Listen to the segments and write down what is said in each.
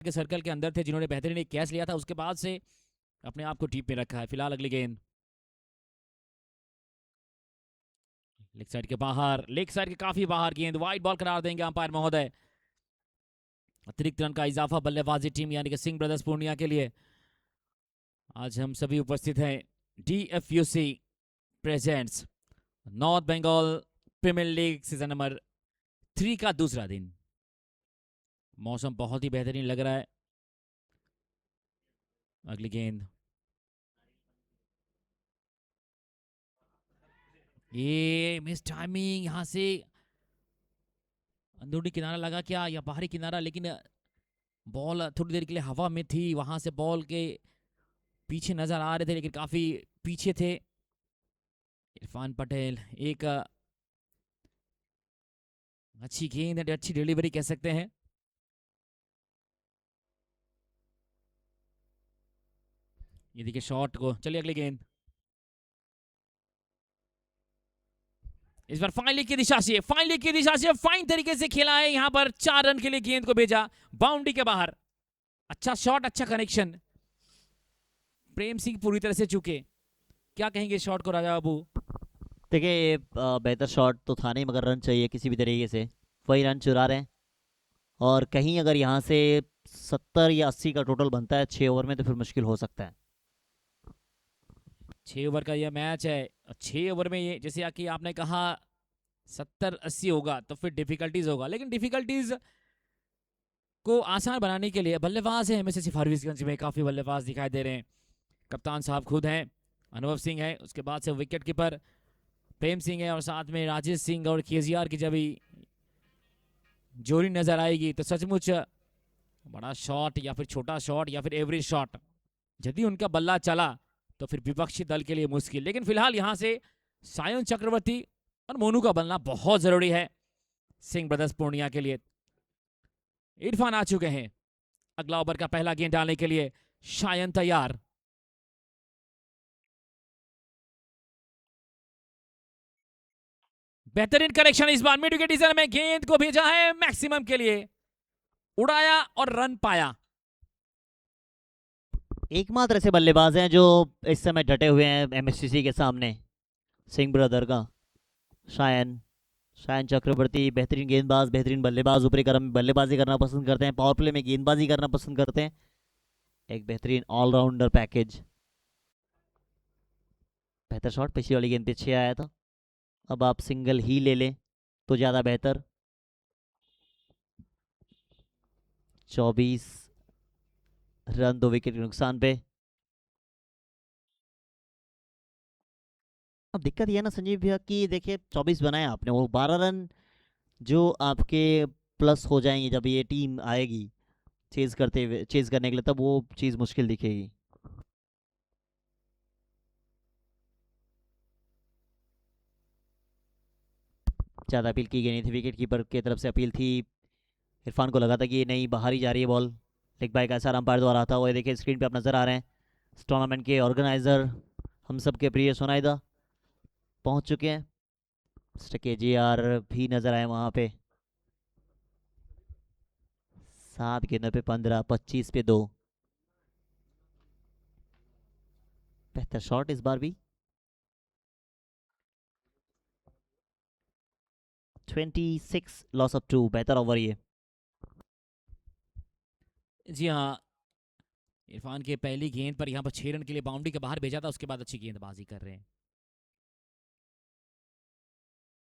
के सर्कल के अंदर थे जिन्होंने बेहतरीन एक कैच लिया था, उसके बाद से अपने आप को टीप में रखा है। फिलहाल अगली गेंद लेग साइड के बाहर, लेग साइड के काफी बाहर गेंद वाइड बॉल करार देंगे अंपायर महोदय। अतिरिक्त रन का इजाफा बल्लेबाजी टीम यानी कि सिंह ब्रदर्स पूर्णिया के लिए। आज हम सभी उपस्थित हैं DFUC presents north Bengal premier league season number 3 का दूसरा दिन। मौसम बहुत ही बेहतरीन लग रहा है। अगली गेंद, ये मिस टाइमिंग, यहां से अंदरूनी किनारा लगा क्या या बाहरी किनारा, लेकिन बॉल थोड़ी देर के लिए हवा में थी, वहां से बॉल के पीछे नजर आ रहे थे लेकिन काफी पीछे थे। इरफान पटेल, एक अच्छी गेंद, अच्छी डिलीवरी कह सकते हैं। ये देखिए शॉट को। चलिए अगली गेंद, इस बार फाइन लीग की दिशा से, फाइन लीग की दिशा से फाइन तरीके से खेला है। यहां पर 4 रन के लिए गेंद को भेजा बाउंड्री के बाहर। अच्छा शॉट, अच्छा कनेक्शन। प्रेम सिंह पूरी तरह से चुके। क्या कहेंगे शॉट को राजा बाबू? देखिए बेहतर शॉट तो था नहीं, मगर रन चाहिए किसी भी तरीके से। वही रन चुरा रहे हैं, और कहीं अगर यहाँ से 70 या 80 का टोटल बनता है 6 ओवर में तो फिर मुश्किल हो सकता है। 6 ओवर का यह मैच है। 6 ओवर में ये, जैसे कि आपने कहा 70-80 होगा तो फिर डिफिकल्टीज होगा, लेकिन डिफिकल्टीज को आसान बनाने के लिए बल्लेबाज है MSSC फारबिसगंज में, काफी बल्लेबाज दिखाई दे रहे हैं। कप्तान साहब खुद हैं, अनुभव सिंह है, उसके बाद से विकेट कीपर प्रेम सिंह है, और साथ में राजेश सिंह और KGR की जब जोड़ी नजर आएगी तो सचमुच बड़ा शॉट या फिर छोटा शॉट या फिर एवरेज शॉट यदि उनका बल्ला चला तो फिर विपक्षी दल के लिए मुश्किल। लेकिन फिलहाल यहां से सायन चक्रवर्ती और मोनू का बनना बहुत जरूरी है सिंह ब्रदर्स पूर्णिया के लिए। इरफान आ चुके हैं अगला ओवर का पहला गेंद डालने के लिए। शायन तैयार, बेहतरीन कनेक्शन। इस बार मिड विकेट में गेंद को भेजा है मैक्सिमम के लिए, उड़ाया और रन पाया। एकमात्र ऐसे बल्लेबाज हैं जो इस समय डटे हुए हैं MSCC के सामने, सिंह ब्रदर का शायन शायन चक्रवर्ती। बेहतरीन गेंदबाज, बेहतरीन बल्लेबाज, ऊपरी क्रम में बल्लेबाजी करना पसंद करते हैं, पावर प्ले में गेंदबाजी करना पसंद करते हैं। एक बेहतरीन ऑलराउंडर पैकेज। बेहतर शॉट, पिछली वाली गेंद पीछे आया था। अब आप सिंगल ही ले लें तो ज़्यादा बेहतर। 24 रन 2 विकेट के नुकसान पे। अब दिक्कत यह ना संजीव भैया कि देखिए 24 बनाए आपने, वो 12 रन जो आपके प्लस हो जाएंगे जब ये टीम आएगी चेज करते हुए, चेज करने के लिए, तब वो चीज़ मुश्किल दिखेगी। ज़्यादा अपील की गई नहीं थी, विकेट कीपर की तरफ से अपील थी। इरफान को लगा था कि ये नहीं, बाहर ही जा रही है बॉल। लेग बाय का ऐसा अंपायर द्वारा था। वो देखिए स्क्रीन पे आप नज़र आ रहे हैं, इस टूर्नामेंट के ऑर्गेनाइजर हम सब के प्रिय सोनाइदा पहुंच चुके हैं। मिस्टर KGR भी नज़र आए वहाँ पे। 7 गेंदों पे 15, 25 पे 2। बेहतर शॉट इस बार भी। 26 लॉस ऑफ 2, बेहतर ओवर ये। जी हाँ, इरफान के पहली गेंद पर यहां पर 6 रन के लिए बाउंड्री के बाहर भेजा था, उसके बाद अच्छी गेंदबाजी कर रहे हैं।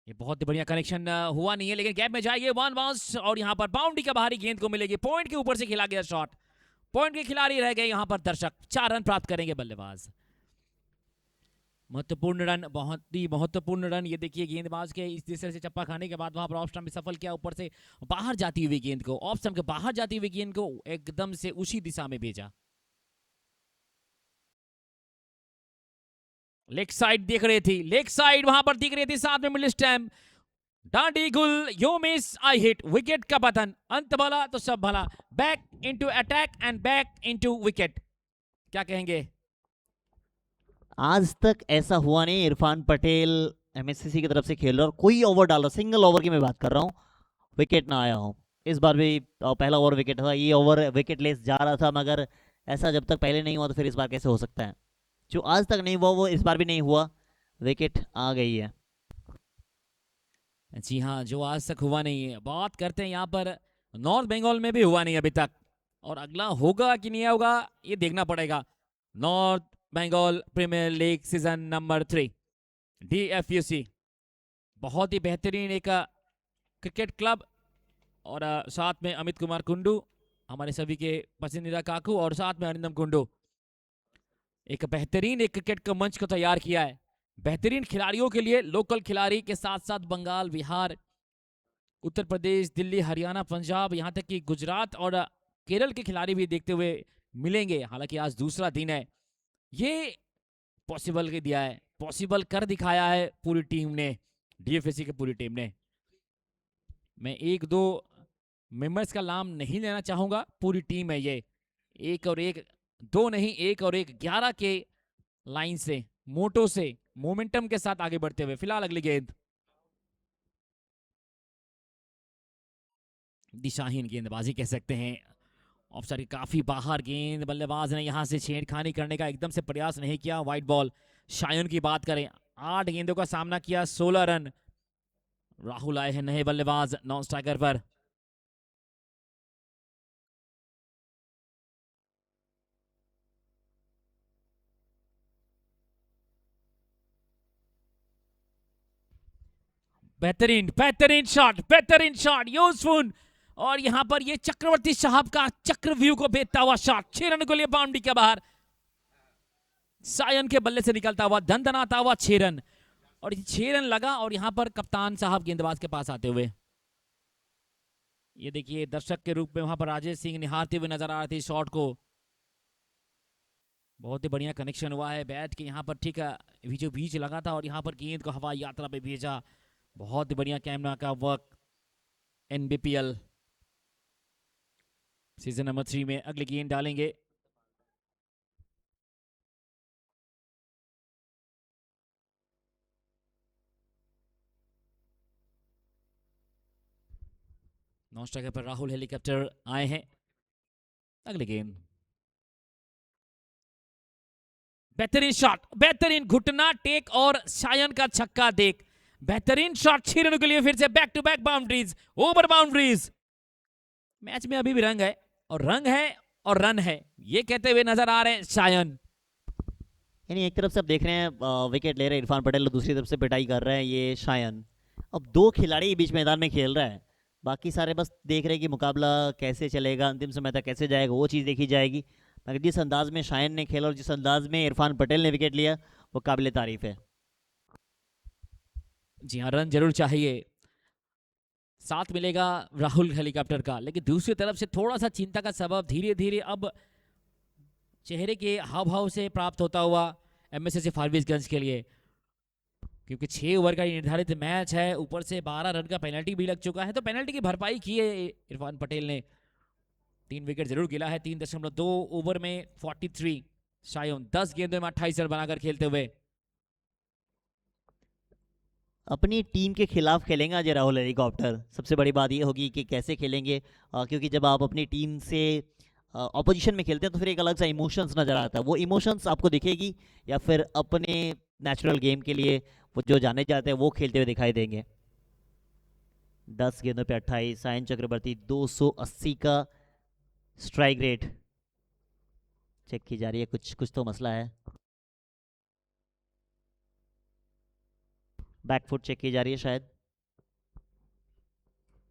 ये बहुत बढ़िया कनेक्शन हुआ नहीं है, लेकिन गैप में जाएगी 1 बाउंस, और यहां पर बाउंड्री के बाहरी गेंद को मिलेगी। पॉइंट के ऊपर से खेला गया शॉट, पॉइंट के खिलाड़ी रह गए यहां पर दर्शक। 4 रन प्राप्त करेंगे बल्लेबाज। महत्वपूर्ण रन, बहुत ही महत्वपूर्ण रन। ये देखिए गेंदबाज के इस दिशा से चप्पा खाने के बाद वहां पर ऑफ स्टंप में सफल किया, ऊपर से बाहर जाती हुई गेंद को, ऑफ स्टंप के बाहर जाती हुई गेंद को एकदम से उसी दिशा में भेजा। लेग साइड देख रही थी, लेग साइड वहां पर दिख रही थी, साथ में मिडिल स्टैम्प। डांडी गुल, you miss I hit, wicket का पतन। अंत भला तो सब भला, back into attack and back into wicket. क्या कहेंगे? आज तक ऐसा हुआ नहीं, इरफान पटेल MSCC की तरफ से खेल रहा और कोई ओवर डाल रहा, सिंगल ओवर की मैं बात कर रहा हूँ, विकेट ना आया हो। इस बार भी पहला ओवर विकेट था, ये ओवर विकेट लेस जा रहा था, मगर ऐसा जब तक पहले नहीं हुआ तो फिर इस बार कैसे हो सकता है? जो आज तक नहीं हुआ वो इस बार भी नहीं हुआ, विकेट आ गई है। जी हाँ, जो आज तक हुआ नहीं है। बात करते हैं यहाँ पर नॉर्थ बंगाल में भी हुआ नहीं अभी तक, और अगला होगा कि नहीं होगा ये देखना पड़ेगा। North Bengal premier league season number 3 DFUC, बहुत ही बेहतरीन एक क्रिकेट क्लब, और साथ में अमित कुमार कुंडू, हमारे सभी के पसंदीदा काकू, और साथ में अरिंदम कुंडू, एक बेहतरीन एक क्रिकेट का मंच को तैयार किया है बेहतरीन खिलाड़ियों के लिए। लोकल खिलाड़ी के साथ साथ बंगाल, बिहार, उत्तर प्रदेश, दिल्ली, हरियाणा, पंजाब, यहाँ तक कि गुजरात और केरल के खिलाड़ी भी देखते हुए मिलेंगे। हालांकि आज दूसरा दिन है, ये पॉसिबल कर दिया है, पॉसिबल कर दिखाया है पूरी टीम ने, DFSC की पूरी टीम ने। मैं एक दो मेंबर्स का नाम नहीं लेना चाहूंगा, पूरी टीम है ये। एक और एक, दो नहीं, एक और एक, 11 के लाइन से, मोटो से, मोमेंटम के साथ आगे बढ़ते हुए। फिलहाल अगली गेंद दिशाहीन गेंदबाजी कह सकते हैं, ऑफसाइड की काफी बाहर गेंद। बल्लेबाज ने यहां से छेड़खानी करने का एकदम से प्रयास नहीं किया। White ball. शायन की बात करें, 8 गेंदों का सामना किया, 16 रन। राहुल आए हैं नए बल्लेबाज नॉन स्ट्राइकर पर। बेहतरीन बेहतरीन शॉट, बेहतरीन शॉट, यूजफुल। और यहां पर ये चक्रवर्ती साहब का चक्रव्यूह को भेदता हुआ शॉट, 6 रन को लिए बाउंड्री के बाहर। सायन के बल्ले से निकलता हुआ, धनधनाता हुआ 6 रन, और 6 रन लगा। और यहां पर कप्तान साहब गेंदबाज के पास आते हुए, ये देखिए दर्शक के रूप में वहां पर राजेश सिंह निहारते हुए नजर आ रहे थे शॉट को। बहुत ही बढ़िया कनेक्शन हुआ है बैट के यहाँ पर, ठीक है, बीचों बीच लगा था, और यहाँ पर गेंद को हवाई यात्रा पे भेजा। बहुत ही बढ़िया कैमरा का वर्क। NBPL सीजन नंबर 3 में अगली गेंद डालेंगे। नॉन स्ट्राइकर पर राहुल हेलीकॉप्टर आए हैं। अगली गेंद, बेहतरीन शॉट, बेहतरीन घुटना टेक और शायन का छक्का देख। बेहतरीन शॉट, 6 रनों के लिए फिर से back to back boundaries, over boundaries. Match में अभी भी रंग है, और रंग है और रन है, ये कहते हुए नजर आ रहे हैं शायन। यानी एक तरफ से आप देख रहे हैं विकेट ले रहे हैं इरफान पटेल, और दूसरी तरफ से पिटाई कर रहे हैं ये शायन। अब दो खिलाड़ी बीच मैदान में खेल रहा है, बाकी सारे बस देख रहे हैं कि मुकाबला कैसे चलेगा, अंतिम समय तक कैसे जाएगा, वो चीज़ देखी जाएगी। मगर जिस अंदाज में शायन ने खेला और जिस अंदाज में इरफान पटेल ने विकेट लिया, वो काबिल तारीफ है। जी हाँ, रन जरूर चाहिए, साथ मिलेगा राहुल हेलीकॉप्टर का। लेकिन दूसरी तरफ से थोड़ा सा चिंता का सबब धीरे धीरे अब चेहरे के हाव भाव से प्राप्त होता हुआ MSSC फारबिसगंज के लिए, क्योंकि 6 ओवर का निर्धारित मैच है, ऊपर से 12 रन का पेनल्टी भी लग चुका है। तो पेनल्टी की भरपाई की है इरफान पटेल ने, 3 विकेट जरूर गिला है। 3.2 ओवर में 43, शायद 10 गेंदों में 28 रन बनाकर खेलते हुए। अपनी टीम के खिलाफ खेलेंगे आज राहुल हेलीकॉप्टर। सबसे बड़ी बात ये होगी कि कैसे खेलेंगे, क्योंकि जब आप अपनी टीम से ऑपोजिशन में खेलते हैं तो फिर एक अलग सा इमोशंस नज़र आता है। वो इमोशंस आपको दिखेगी, या फिर अपने नेचुरल गेम के लिए वो जो जाने जाते हैं वो खेलते हुए दिखाई देंगे। 10 गेंदों पे 28, सायन चक्रवर्ती 280 का स्ट्राइक रेट चेक की जा रही है, कुछ कुछ तो मसला है। बैकफुट चेक की जा रही है शायद,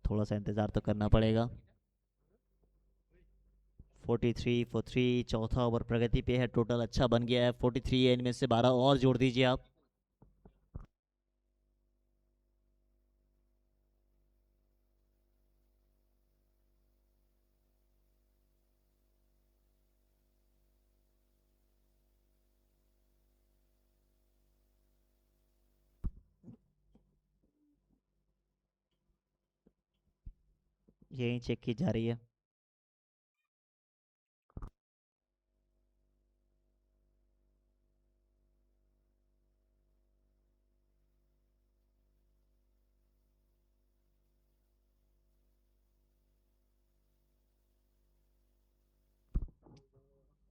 थोड़ा सा इंतज़ार तो करना पड़ेगा। 43 फॉर 3, चौथा ओवर प्रगति पे है, टोटल अच्छा बन गया है 43 है, इनमें से 12 और जोड़ दीजिए आप। यही चेक की जा रही है।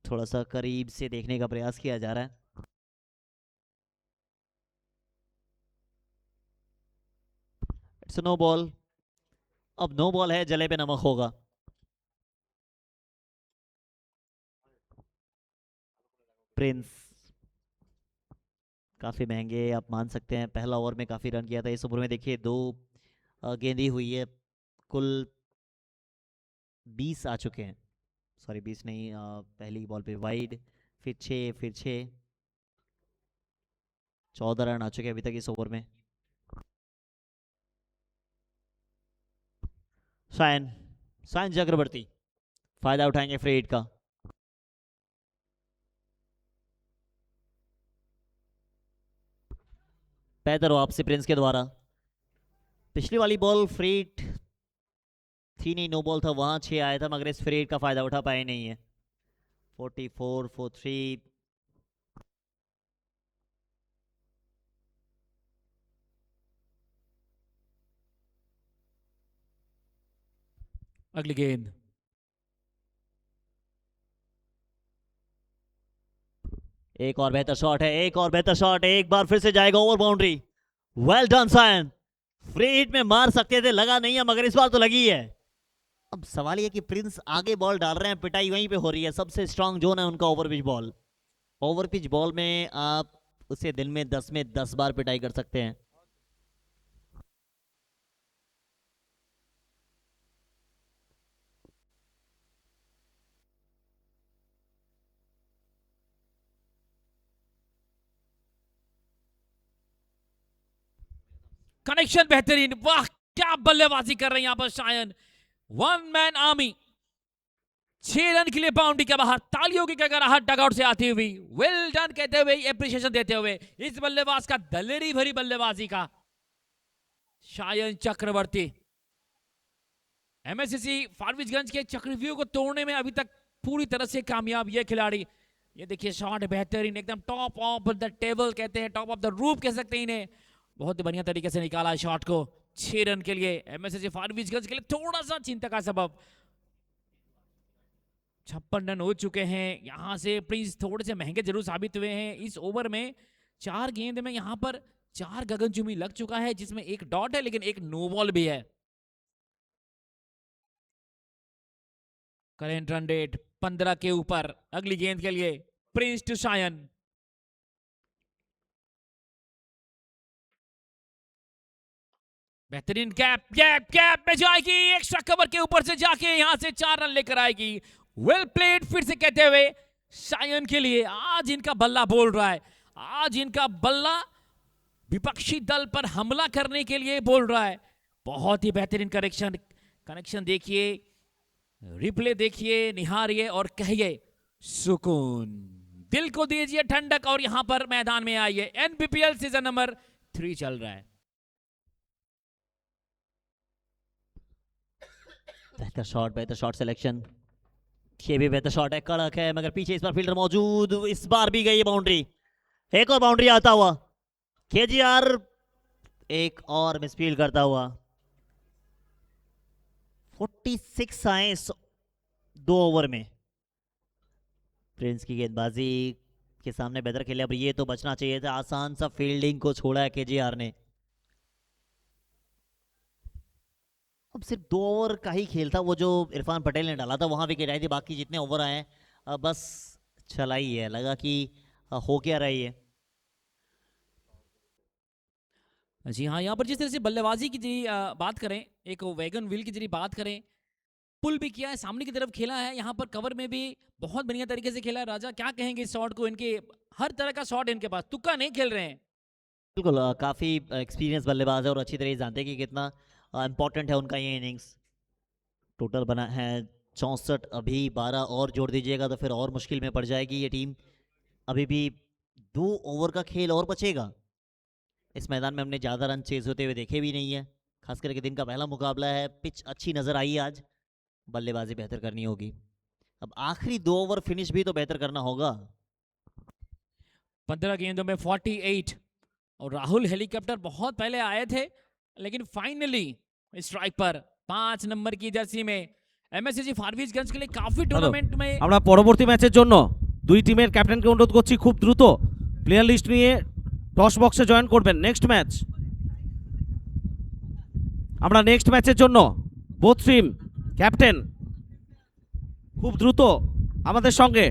थोड़ा सा करीब से देखने का प्रयास किया जा रहा है। It's no ball. अब नो बॉल है, जले पे नमक होगा। प्रिंस काफ़ी महंगे आप मान सकते हैं, पहला ओवर में काफ़ी रन किया था। इस ओवर में देखिए 2 गेंदी हुई है, कुल 20 आ चुके हैं। सॉरी 20 नहीं, पहली बॉल पे वाइड, फिर 6, फिर 6, 14 रन आ चुके हैं अभी तक इस ओवर में। सायन सायन चक्रवर्ती फायदा उठाएंगे फ्री हिट का। बेहतर वापसी प्रिंस के द्वारा। पिछली वाली बॉल फ्री हिट थी नहीं, नो बॉल था, वहां 6 आया था, मगर इस फ्री हिट का फायदा उठा पाए नहीं है। 44 for 3। अगली गेंद। एक और बेहतर शॉट है, एक और बेहतर शॉट है, एक बार फिर से जाएगा over boundary. Well done Sayan, free hit में मार सकते थे, लगा नहीं है, मगर इस बार तो लगी है। अब सवाल ये कि प्रिंस आगे बॉल डाल रहे हैं, पिटाई वहीं पे हो रही है, सबसे स्ट्रांग जोन है उनका over pitch ball. Over pitch ball में आप उसे दिन में 10 बार पिटाई कर सकते हैं। कनेक्शन बेहतरीन, वाह क्या बल्लेबाजी कर रहे हैं यहां पर Shayan. One man army, 6 run के लिए बाउंड्री के बाहर, तालियों की गड़गड़ाहट डगआउट से आती हुई, वेल डन कहते हुए, एप्रिसिएशन देते हुए इस बल्लेबाज का दलेरी भरी बल्लेबाजी का शायन चक्रवर्ती। एमएससी फारबिसगंज के चक्रव्यूह को तोड़ने में अभी तक पूरी तरह से कामयाब ये खिलाड़ी। ये देखिए शॉट बेहतरीन, एकदम टॉप ऑफ द टेबल कहते हैं, टॉप ऑफ द रूफ कह सकते हैं इन्हें। बहुत बढ़िया तरीके से निकाला है शॉट को 6 रन के लिए। एमएससी फारबिसगंज के लिए थोड़ा सा चिंता का सबब। 56 रन हो चुके हैं, यहां से प्रिंस थोड़े से महंगे जरूर साबित हुए हैं इस ओवर में। 4 गेंद में यहां पर 4 गगनचुंबी लग चुका है, जिसमें एक डॉट है लेकिन एक नो बॉल भी है। करेंट रन रेट 15 के ऊपर। अगली गेंद के लिए प्रिंस टू शायन। बेहतरीन कैप कैप कैप में जाएगी, एक्स्ट्रा कवर के ऊपर से जाके यहां से 4 रन लेकर आएगी। वेल प्लेड फिर से कहते हुए शायन के लिए। आज इनका बल्ला बोल रहा है, आज इनका बल्ला विपक्षी दल पर हमला करने के लिए बोल रहा है। बहुत ही बेहतरीन कनेक्शन देखिए, रिप्ले देखिए, निहारिए और कहिए सुकून। दिल को दीजिए ठंडक और यहां पर मैदान में आइए। एनपीपीएल सीजन नंबर 3 चल रहा है। बेहतर शॉट सिलेक्शन। ये भी बेहतर शॉट है, कड़क है, मगर पीछे इस बार फील्डर मौजूद, इस बार भी गई बाउंड्री। एक और बाउंड्री आता हुआ, केजीआर एक और मिसफील्ड करता हुआ। 46 आए इस 2 ओवर में। प्रिंस की गेंदबाजी के सामने बेहतर खेले, अब ये तो बचना चाहिए था, आसान सा फील्डिंग को छोड़ा है केजीआर ने। अब सिर्फ 2 ओवर का ही खेल था, वो जो इरफान पटेल ने डाला था वहां विकेट आई थी, बाकी जितने ओवर आए बस चलाई है, लगा कि हो क्या रही है। जी हाँ, यहाँ पर जिस तरह से बल्लेबाजी की जी बात करें, एक वैगन व्हील की जी बात करें, पुल भी किया है, सामने की तरफ खेला है, यहाँ पर कवर में भी बहुत बढ़िया तरीके से खेला है। राजा क्या कहेंगे इस शॉट को? इनके हर तरह का शॉट इनके पास, तुक्का नहीं खेल रहे हैं। बिल्कुल, काफ़ी एक्सपीरियंस बल्लेबाज है और अच्छी तरह से जानते हैं कि कितना इम्पोर्टेंट है उनका ये इनिंग्स। टोटल बना है 64, अभी 12 और जोड़ दीजिएगा तो फिर और मुश्किल में पड़ जाएगी ये टीम। अभी भी 2 ओवर का खेल और बचेगा। इस मैदान में हमने ज़्यादा रन चेज होते हुए देखे भी नहीं है, खास करके दिन का पहला मुकाबला है, पिच अच्छी नज़र आई आज, बल्लेबाजी बेहतर करनी होगी। अब आखिरी 2 ओवर फिनिश भी तो बेहतर करना होगा। 15 गेंदों में 48, और राहुल हेलीकॉप्टर बहुत पहले आए थे, लेकिन फाइनली स्ट्राइक पर 5 नंबर की जर्सी में এমএসসি ফারবিজগঞ্জ के लिए काफी टूर्नामेंट में আমরা পরবর্তী ম্যাচের জন্য দুই টিমের ক্যাপ্টেনকে অনুরোধ করছি খুব দ্রুত প্লেয়ার লিস্ট নিয়ে টস বক্সে জয়েন করবেন। নেক্সট ম্যাচ, আমরা নেক্সট ম্যাচের জন্য বোথ টিম ক্যাপ্টেন খুব দ্রুত আমাদের সঙ্গে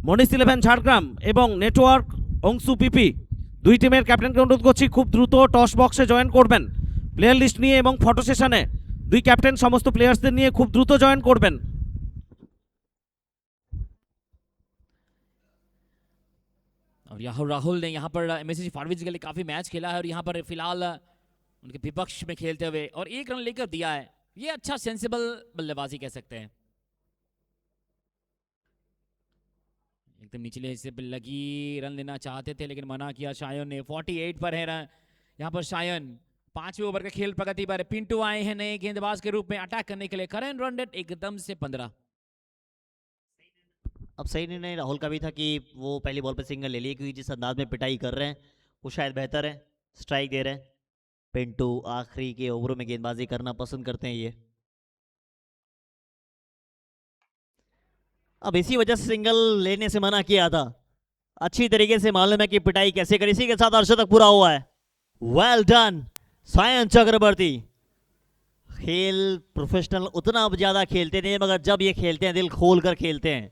মনিস 11 ঝাড়গ্রাম এবং নেটওয়ার্ক অংশু পিপি দুই টিমের ক্যাপ্টেনকে অনুরোধ করছি খুব দ্রুত টস বক্সে জয়েন করবেন। প্লেয়ার লিস্ট নিয়ে এবং ফটো সেশনে দুই ক্যাপ্টেন সমস্ত প্লেয়ার্সদের নিয়ে খুব দ্রুত জয়েন করবেন। और यहाँ राहुल ने यहाँ पर एमएससी फारबिज के लिए काफी मैच खेला है और यहाँ पर फिलहाल उनके विपक्ष में खेलते हुए और 1 रन लेकर दिया है। ये अच्छा सेंसिबल बल्लेबाजी कह सकते हैं। एकदम निचले हिस्से पे लगी, रन लेना चाहते थे लेकिन मना किया शायन ने। 48 पर है रन यहाँ पर शायन। 5वें ओवर के खेल प्रगति पर पिंटू आए हैं नए गेंदबाज के रूप में अटैक करने के लिए। करेंट रन रेट एकदम से 15। अब सही निर्णय राहुल का भी था कि वो पहली बॉल पे सिंगल ले लिए, क्योंकि जिस अंदाज में पिटाई कर रहे हैं वो शायद बेहतर है। स्ट्राइक दे रहे हैं। पिंटू आखिरी के ओवरों में गेंदबाजी करना पसंद करते हैं ये। अब इसी वजह से सिंगल लेने से मना किया था। अच्छी तरीके से मालूम है कि पिटाई कैसे करी। इसी के साथ अर्धशतक पूरा हुआ है। वेल डन सायन चक्रवर्ती। खेल प्रोफेशनल उतना अब ज्यादा खेलते नहीं, मगर जब ये खेलते हैं दिल खोल कर खेलते हैं।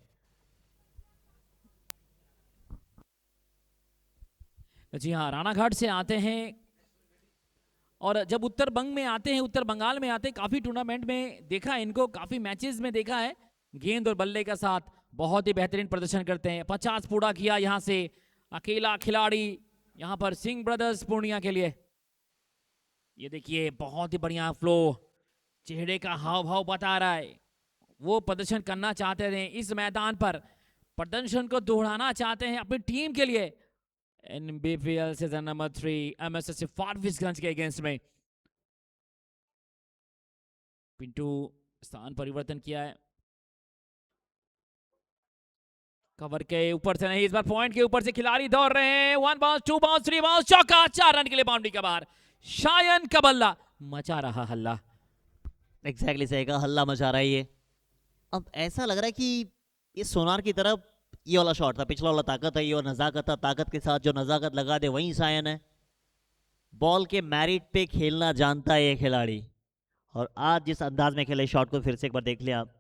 जी हाँ, रानाघाट से आते हैं और जब उत्तर बंग में आते हैं, उत्तर बंगाल में आते हैं, काफी टूर्नामेंट में देखा है इनको, काफी मैचेस में देखा है। गेंद और बल्ले का साथ बहुत ही बेहतरीन प्रदर्शन करते हैं। 50 पूरा किया यहाँ से अकेला खिलाड़ी यहाँ पर सिंह ब्रदर्स पूर्णिया के लिए। ये देखिए बहुत ही बढ़िया फ्लो, चेहरे का हाव भाव बता रहा है वो प्रदर्शन करना चाहते थे इस मैदान पर, प्रदर्शन को दोहराना चाहते हैं अपनी टीम के लिए। NBPL सीजन नंबर 3 एमएसएससी फारबिसगंज के अगेंस्ट में पिंटू स्थान परिवर्तन किया है। कवर के ऊपर से नहीं, इस बार पॉइंट के ऊपर से खिलाड़ी दौड़ रहे हैं। 1 बाउंस 2 बाउंस 3 बाउंस, चौका। 4 रन के लिए बाउंड्री के बाहर। शायन कबल्ला मचा रहा हल्ला। एग्जैक्टली सही कहा, हल्ला मचा रहा है ये। अब ऐसा लग रहा है कि ये सोनार की तरफ ये वाला शॉट था, पिछला वाला ताकत है ये और नजाकत था। ताकत के साथ जो नजाकत लगा दे वही सायन है। बॉल के मैरिट पे खेलना जानता है ये खिलाड़ी, और आज जिस अंदाज में खेले शॉट को फिर से एक बार देख लिया आप।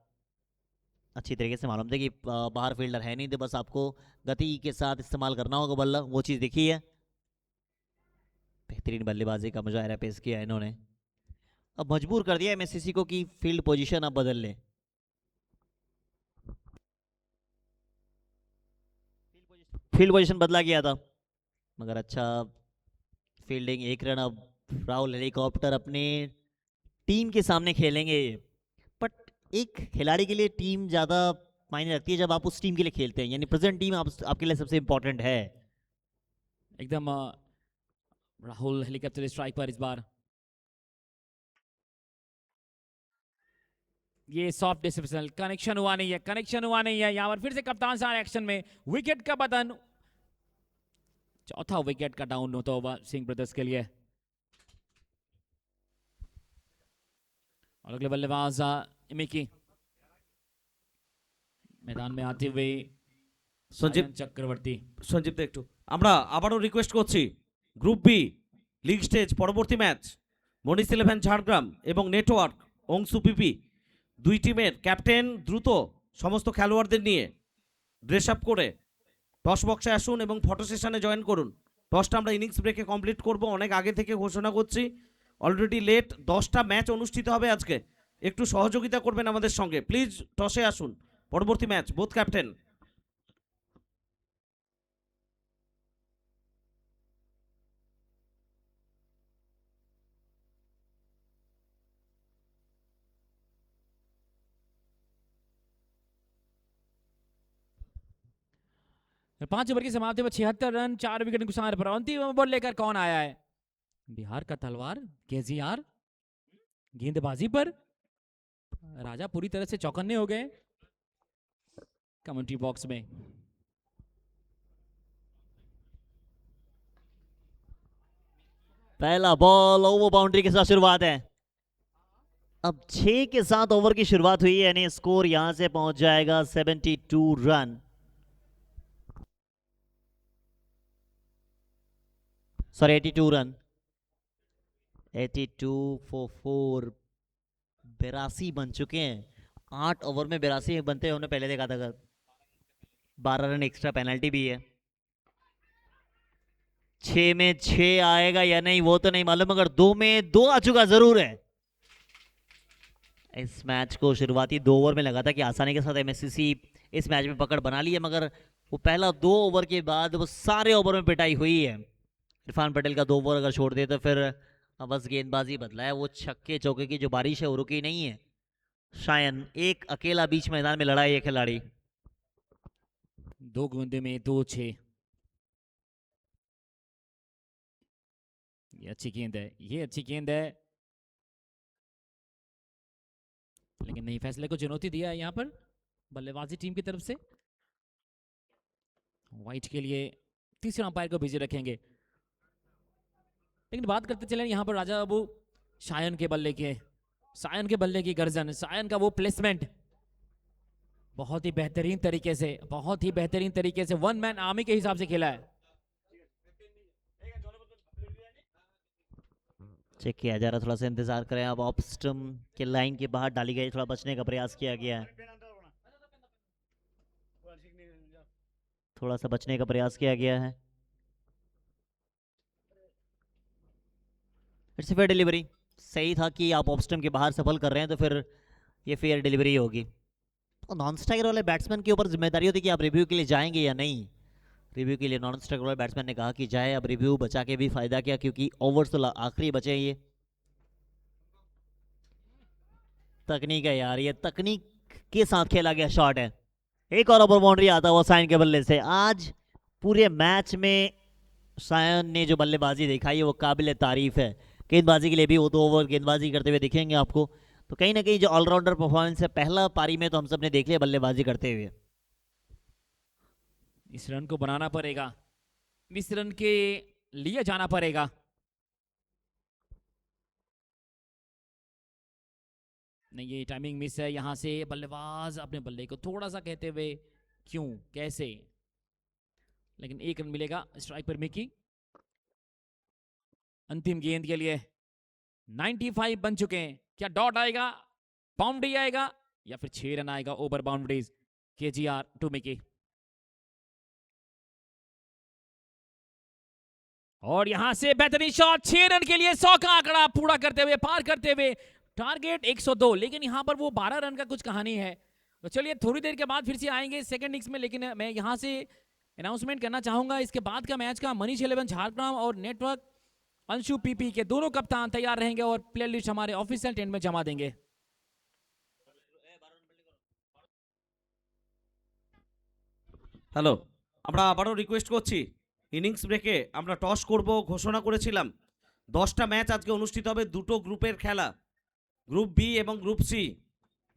अच्छी तरीके से मालूम था कि बाहर फील्डर है नहीं, तो बस आपको गति के साथ इस्तेमाल करना होगा बल्ला, वो चीज़ दिखी है। बेहतरीन बल्लेबाजी का मुजाहरा पेश किया इन्होंने। अब मजबूर कर दिया एमएससीसी को कि फील्ड पोजीशन अब बदल ले। फील्ड पोजीशन बदला गया था, मगर अच्छा फील्डिंग। 1 रन अब राहुल हेलीकॉप्टर अपने टीम के सामने खेलेंगे। बट एक खिलाड़ी के लिए टीम ज़्यादा मायने रखती है जब आप उस टीम के लिए खेलते हैं, यानी प्रेजेंट टीम आपके लिए सबसे इंपॉर्टेंट है। एकदम राहुल हेलीकॉप्टर स्ट्राइक पर इस बार। ये सॉफ्ट डिस्पेंसल कनेक्शन हुआ नहीं है, कनेक्शन हुआ नहीं है। यहाँ पर फिर से कप्तान सारे एक्शन में। विकेट का पतन, चौथा विकेट का डाउन होता हुआ सिंह ब्रदर्स के लिए। और अगले बल्लेबाज मिकी मैदान में आते हुए সঞ্জীব चक्रवर्ती। সঞ্জীব একটু আমরা আবারও রিকোয়েস্ট করছি, গ্রুপ বি লিগ স্টেজ পরবর্তী ম্যাচ মনিস 11 ঝাড়গ্রাম এবং নেটওয়ার্ক অংশু পিপি দুই টিমের ক্যাপ্টেন দ্রুত সমস্ত খেলোয়াড়দের নিয়ে ড্রেস আপ করে টস বক্সে আসুন এবং ফটো সেশনে জয়েন করুন। টসটা আমরা ইনিংস ব্রেকে কমপ্লিট করব, অনেক আগে থেকে ঘোষণা করছি, অলরেডি লেট। 10টা ম্যাচ অনুষ্ঠিত হবে আজকে, একটু সহযোগিতা করবেন আমাদের সঙ্গে প্লিজ। টসে আসুন, পরবর্তী ম্যাচ বোথ ক্যাপ্টেন। पांच ओवर की समाप्ति पर 76 रन 4 विकेट नुकसान पर अंतिम बॉल लेकर कौन आया है? बिहार का तलवार केजीआर गेंदबाजी पर राजा पूरी तरह से चौकन्ने हो गए कमेंट्री बॉक्स में। पहला बॉल ओवर बाउंड्री के साथ शुरुआत है। अब 6 के साथ ओवर की शुरुआत हुई है, यानी स्कोर यहां से पहुंच जाएगा 72 रन। Sorry 82 run. 82 फॉर 4, 82 बन चुके हैं। 8 ओवर में 82 बनते हैं, हमने पहले देखा था। 12 रन एक्स्ट्रा पेनल्टी भी है। 6 में 6 आएगा या नहीं वो तो नहीं मालूम, मगर 2 में 2 आ चुका जरूर है। इस मैच को शुरुआती 2 ओवर में लगा था कि आसानी के साथ एमएससीसी इस मैच में पकड़ बना ली है, मगर वो पहला 2 ओवर के बाद वो सारे ओवर में पिटाई हुई है। इरफान पटेल का 2 ओवर अगर छोड़ दे तो फिर बस गेंदबाजी बदला है। वो छक्के चौके की जो बारिश है वो रुकी नहीं है। शायन एक अकेला बीच मैदान में लड़ा है ये खिलाड़ी। 2 गेंदों में 2-6। ये अच्छी गेंद है, ये अच्छी गेंद है, लेकिन नहीं, फैसले को चुनौती दिया है यहाँ पर बल्लेबाजी टीम की तरफ से। व्हाइट के लिए तीसरे अंपायर को बिजी रखेंगे। लेकिन बात करते चले यहाँ पर राजा बाबू शायन के बल्ले के, शायन के बल्ले की गर्जन, शायन का वो प्लेसमेंट बहुत ही बेहतरीन तरीके से, बहुत ही बेहतरीन तरीके से 1 मैन आर्मी के हिसाब से खेला है। चेक किया जा रहा, थोड़ा सा इंतजार करें। अब ऑफ स्टंप के लाइन के बाहर डाली गई, थोड़ा बचने का प्रयास किया गया है। थोड़ा सा बचने का प्रयास किया गया है। It's fair delivery. सही था कि आप ऑफ स्टंप के बाहर सफल कर रहे हैं तो फिर ये फेयर डिलीवरी होगी। तो नॉन स्ट्राइकर वाले बैट्समैन के ऊपर जिम्मेदारी होती है कि आप रिव्यू के लिए जाएंगे या नहीं। रिव्यू के लिए नॉन स्ट्राइकर वाले बैट्समैन ने कहा कि जाए। अब रिव्यू बचा के भी फायदा क्या, क्योंकि ओवर्स तो आखिरी बचे हैं। ये तकनीक है यार, ये तकनीक के साथ खेला गया शॉट है। एक और ओवर बाउंड्री आता हुआ सायन के बल्ले से। आज पूरे मैच में सायन ने जो बल्लेबाजी दिखाई है वो काबिल तारीफ है। गेंदबाजी के लिए भी वो 2 ओवर गेंदबाजी करते हुए दिखेंगे आपको। तो कहीं ना कहीं जो ऑलराउंडर परफॉर्मेंस है, पहला पारी में तो हम सब ने देख लिया बल्लेबाजी करते हुए। इस रन को बनाना पड़ेगा, इस रन के लिए जाना पड़ेगा। नहीं, ये टाइमिंग मिस है। यहां से बल्लेबाज अपने बल्ले को थोड़ा सा कहते हुए क्यों कैसे, लेकिन 1 रन मिलेगा स्ट्राइक पर मिकी। अंतिम गेंद के लिए 95 बन चुके हैं। क्या डॉट आएगा, बाउंड्री आएगा, या फिर 6 रन आएगा ओवर बाउंड्रीज केजीआर टू मिकी। और यहां से बेहतरीन शॉट, 6 रन के लिए 100 का आंकड़ा पूरा करते हुए, पार करते हुए टारगेट 102। लेकिन यहां पर वो 12 रन का कुछ कहानी है। तो चलिए थोड़ी देर के बाद फिर से आएंगे सेकंड इनिंग्स में। लेकिन मैं यहां से अनाउंसमेंट करना चाहूंगा इसके बाद का मैच का। मनीष 11 झारग्राम और नेटवर्क अंशु पीपी के दोनों कप्तान तैयार रहेंगे और प्लेयर लिस्ट हमारे ऑफिशियल टेंट में जमा देंगे। হ্যালো, আমরা আবারও রিকোয়েস্ট করছি, ইনিংস ব্রেকে আমরা টস করব ঘোষণা করেছিলাম। 10টা ম্যাচ আজকে অনুষ্ঠিত হবে, দুটো গ্রুপের খেলা, গ্রুপ বি এবং গ্রুপ সি।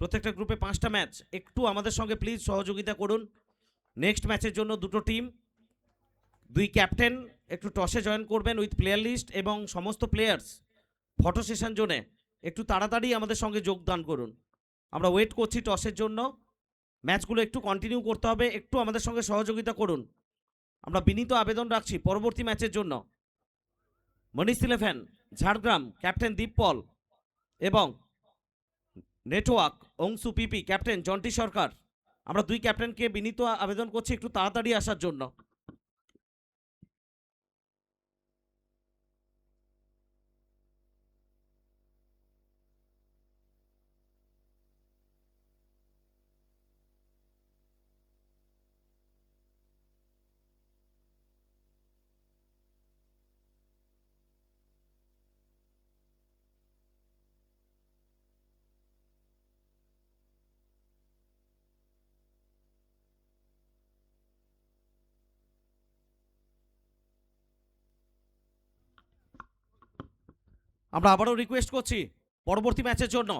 প্রত্যেকটা গ্রুপে 5টা ম্যাচ। একটু আমাদের সঙ্গে প্লিজ সহযোগিতা করুন। নেক্সট ম্যাচের জন্য দুটো টিম, 2 ক্যাপ্টেন একটু টসে জয়েন করবেন উইথ প্লেয়ার লিস্ট, এবং সমস্ত প্লেয়ার্স ফটো সেশন জোনে একটু তাড়াতাড়ি আমাদের সঙ্গে যোগদান করুন। আমরা ওয়েট করছি টসের জন্য। ম্যাচগুলো একটু কন্টিনিউ করতে হবে, একটু আমাদের সঙ্গে সহযোগিতা করুন। আমরা বিনীত আবেদন রাখছি পরবর্তী ম্যাচের জন্য মনীষ 11 ঝাড়গ্রাম ক্যাপ্টেন দীপ পল এবং নেটওয়ার্ক অংশু পিপি ক্যাপ্টেন জন্টি সরকার, আমরা 2 ক্যাপ্টেনকে বিনীত আবেদন করছি একটু তাড়াতাড়ি আসার জন্য। আমরা আবারও রিকোয়েস্ট করছি পরবর্তী ম্যাচের জন্য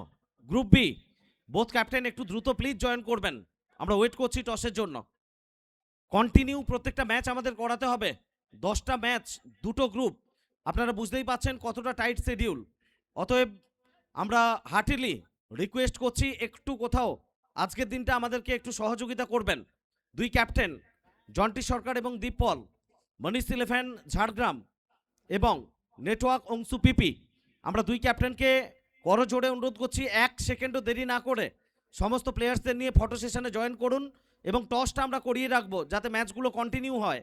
গ্রুপ বি বোথ ক্যাপ্টেন একটু দ্রুত প্লিজ জয়েন করবেন। আমরা ওয়েট করছি টসের জন্য। কন্টিনিউ প্রত্যেকটা ম্যাচ আমাদের করাতে হবে। 10টা ম্যাচ, দুটো গ্রুপ, আপনারা বুঝতেই পাচ্ছেন কতটা টাইট শিডিউল। অতএব আমরা হার্টিলি রিকোয়েস্ট করছি একটু কোথাও আজকের দিনটা আমাদেরকে একটু সহযোগিতা করবেন। দুই ক্যাপ্টেন জন্টি সরকার এবং দীপ পল, মনীষ ইলেভেন ঝাড়গ্রাম এবং নেটওয়ার্ক অংশু পিপি, আমরা দুই ক্যাপ্টেনকে করজোড়ে অনুরোধ করছি 1 সেকেন্ডও দেরি না করে সমস্ত প্লেয়ার্সদের নিয়ে ফটো সেশনে জয়েন করুন এবং টসটা আমরা করিয়ে রাখবো যাতে ম্যাচগুলো কন্টিনিউ হয়।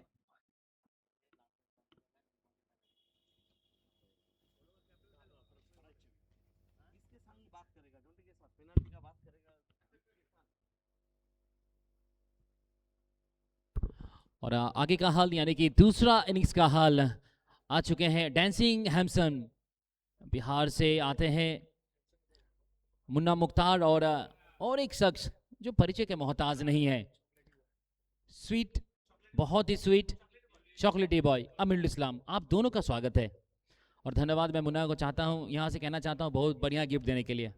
और आगे का हाल यानी कि दूसरा इनिंग्स का हाल आ चुके हैं। डांसिंग हैमसन बिहार से आते हैं मुन्ना मुख्तार और एक शख्स जो परिचय के मोहताज नहीं है, स्वीट, बहुत ही स्वीट चॉकलेटी बॉय अमीरुल इस्लाम। आप दोनों का स्वागत है और धन्यवाद मैं मुन्ना को चाहता हूं, यहां से कहना चाहता हूं बहुत बढ़िया गिफ्ट देने के लिए।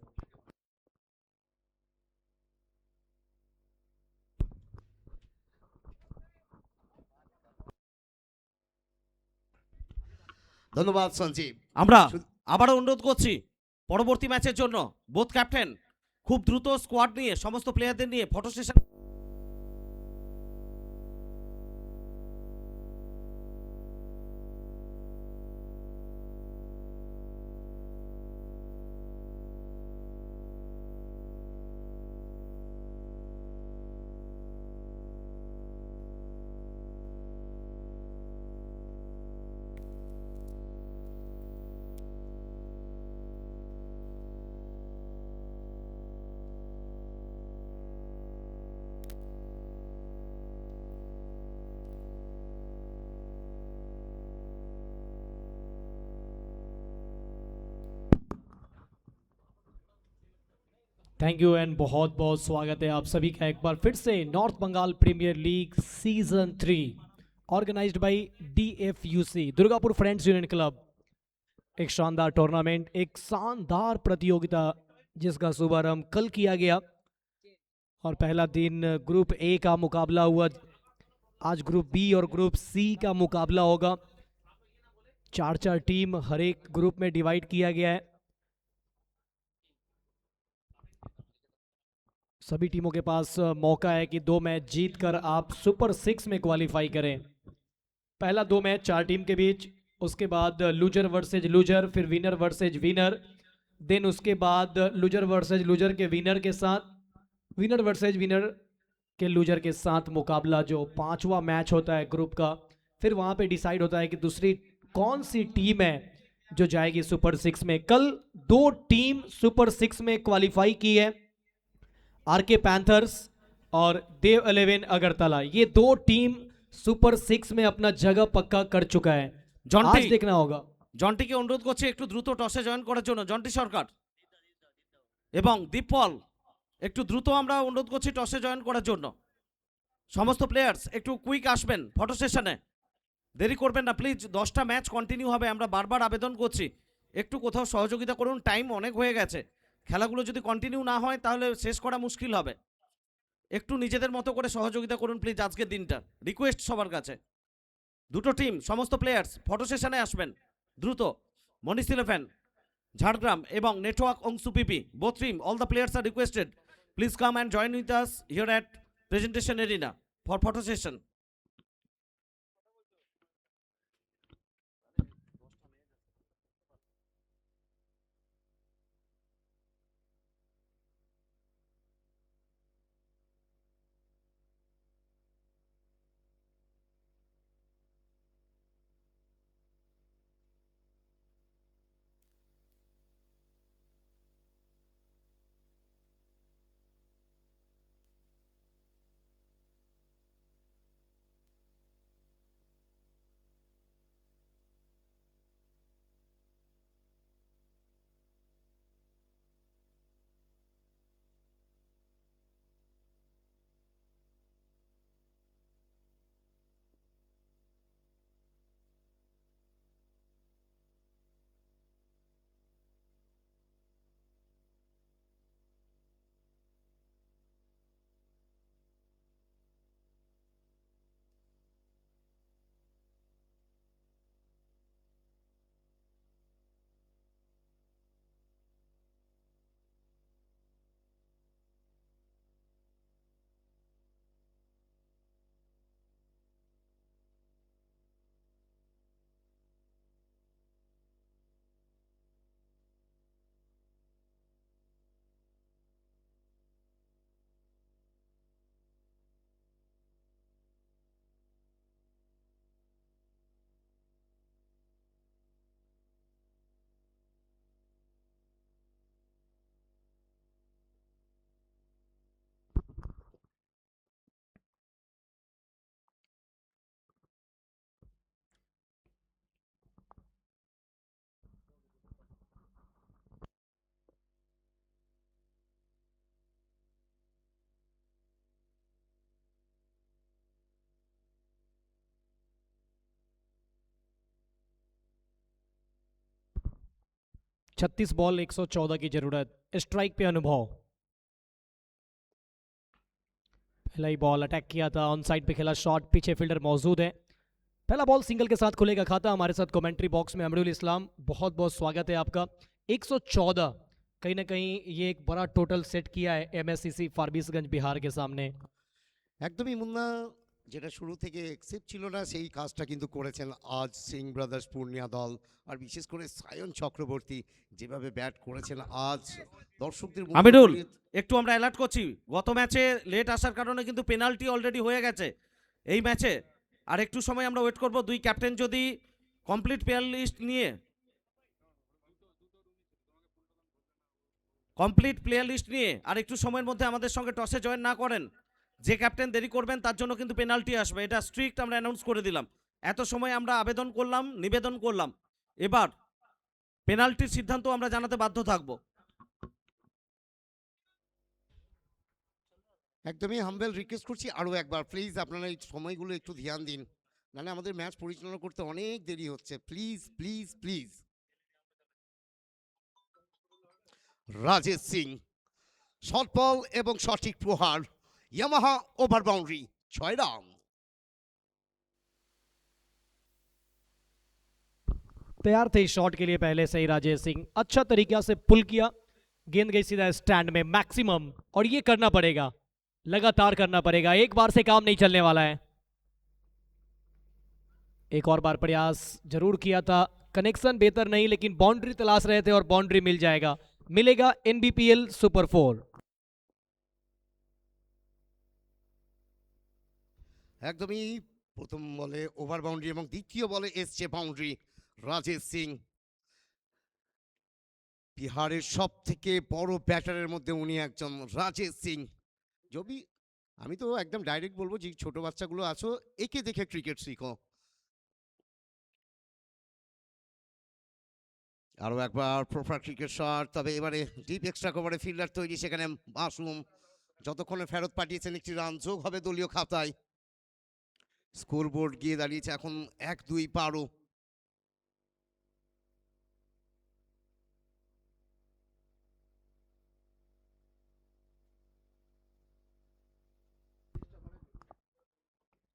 ধন্যবাদ সঞ্জীব। আমরা আবারও অনুরোধ করছি পরবর্তী ম্যাচের জন্য বোথ ক্যাপ্টেন খুব দ্রুত স্কোয়াড নিয়ে সমস্ত প্লেয়ারদের নিয়ে photo session. Thank you and बहुत बहुत स्वागत है आप सभी का एक बार फिर से north Bengal premier league season 3 organised by DFUC Durgapur friends union club. एक शानदार टूर्नामेंट, एक शानदार प्रतियोगिता जिसका शुभारंभ कल किया गया और पहला दिन ग्रुप ए का मुकाबला हुआ। आज ग्रुप बी और ग्रुप सी का मुकाबला होगा। 4-4 टीम हर एक ग्रुप में डिवाइड किया गया है। सभी टीमों के पास मौका है कि 2 मैच जीतकर आप सुपर 6 में क्वालिफाई करें। पहला 2 मैच 4 टीम के बीच, उसके बाद लूजर वर्सेज लूजर, फिर विनर वर्सेज विनर, देन उसके बाद लूजर वर्सेज लूजर के विनर के साथ, विनर वर्सेज विनर के लूजर के साथ मुकाबला जो 5वां मैच होता है ग्रुप का। फिर वहाँ पे डिसाइड होता है कि दूसरी कौन सी टीम है जो जाएगी सुपर 6 में। कल 2 टीम सुपर 6 में क्वालिफाई की है, आरके पैंथर्स और देव 11 अगरतला। ये 2 टीम सुपर 6 में अपना जगह पक्का कर चुका है। জন্টি आज देखना होगा। জন্টিকে অনুরোধ করছি একটু দ্রুত টসে জয়েন করার জন্য, জন্টি সরকার এবং দীপ পল একটু দ্রুত আমরা অনুরোধ করছি টসে জয়েন করার জন্য। সমস্ত প্লেয়ার্স একটু কুইক আসবেন ফটো সেশনে, দেরি করবেন না প্লিজ। 10টা ম্যাচ কন্টিনিউ হবে, আমরা বারবার আবেদন করছি একটু কোথাও সহযোগিতা করুন, টাইম অনেক হয়ে গেছে। খেলাগুলো যদি কন্টিনিউ না হয় তাহলে শেষ করা মুশকিল হবে। একটু নিজেদের মতো করে সহযোগিতা করুন প্লিজ আজকের দিনটা, রিকোয়েস্ট সবার কাছে। দুটো টিম সমস্ত প্লেয়ার্স ফটো সেশনে আসবেন দ্রুত। মনীষ ইলেভেন ঝাড়গ্রাম এবং network Anshu PP, both team, all the players are requested please come and join with us here at presentation arena for photo session. 36 ball 114 की जरूरत। स्ट्राइक पे अनुभव। पहला ही बॉल अटैक किया था, ऑन साइड पे खेला शॉट, पीछे फील्डर मौजूद है। पहला बॉल सिंगल के साथ खुलेगा खाता। हमारे साथ कमेंट्री बॉक्स में अमरुल इस्लाम, बहुत बहुत स्वागत है आपका। 114 कहीं ना कहीं ये एक बड़ा टोटल सेट किया है एमएससीसी फारबिसगंज बिहार के सामने। একদমই মুন্না, যেটা শুরু থেকে একসেপ্ট ছিল না সেই কাজটা কিন্তু করেছেন আজ সিং ব্রাদার্স পূর্ণিয়া দল। আর বিশেষ করে সায়ন চক্রবর্তী যেভাবে ব্যাট করেছেন আজ দর্শকদের মুগ্ধ আমিরুল, করিয়ে- একটু আমরা অ্যালার্ট করছি, গত ম্যাচে লেট আসার কারণে কিন্তু পেনাল্টি অলরেডি হয়ে গেছে এই ম্যাচে। আর একটু সময় আমরা ওয়েট করব, দুই ক্যাপ্টেন যদি কমপ্লিট প্লেয়ার লিস্ট নিয়ে আর একটু সময়ের মধ্যে আমাদের সঙ্গে টসে জয়েন না করেন, যে ক্যাপ্টেন দেরি করবেন তার জন্য কিন্তু পেনাল্টি আসবে। এটা স্ট্রিক্ট আমরা অ্যানাউন্স করে দিলাম। এত সময় আমরা আবেদন করলাম, নিবেদন করলাম, এবার পেনাল্টির সিদ্ধান্ত আমরা জানাতে বাধ্য থাকবো। একদমই হাম্বেল রিকোয়েস্ট করছি আরও একবার প্লিজ আপনারা এই সময়গুলো একটু ধ্যান দিন, নাহলে আমাদের ম্যাচ পরিচালনা করতে অনেক দেরি হচ্ছে। Please please please. Rajesh Singh short ball এবং সঠিক প্রহার, ইয়ামাহা ওভার বাউন্ডারি, 6 রান। तैयार थे इस शॉट के लिए पहले से ही राजेश सिंह, अच्छा तरीका से पुल किया, गेंद गई सीधा स्टैंड में मैक्सिमम। और ये करना पड़ेगा, लगातार करना पड़ेगा, एक बार से काम नहीं चलने वाला है। एक और बार प्रयास जरूर किया था, कनेक्शन बेहतर नहीं, लेकिन बाउंड्री तलाश रहे थे और बाउंड्री मिल जाएगा, मिलेगा एनबीपीएल सुपर 4। একদমই প্রথম বলে ওভার বাউন্ডারি এবং দ্বিতীয় বলে এসছে বাউন্ডারি। রাজেশ সিং বিহারের সব থেকে বড় ব্যাটারের মধ্যে উনি একজন। রাজেশ সিং যদি আমি তো একদম ডাইরেক্ট বলবো যে ছোট বাচ্চাগুলো আছো একে দেখে ক্রিকেট শিখো। আরও একবার প্রপার ক্রিকেট শট, তবে এবারে ডিপ এক্সট্রা কভারে ফিল্ডার তৈরি, সেখানে মাসুম যতক্ষণে ফেরত পাঠিয়েছেন একটি রান যোগ হবে দলীয় খাতায়। স্কোর বোর্ড গিয়ে দাঁড়িয়েছে এখন 1-2-12।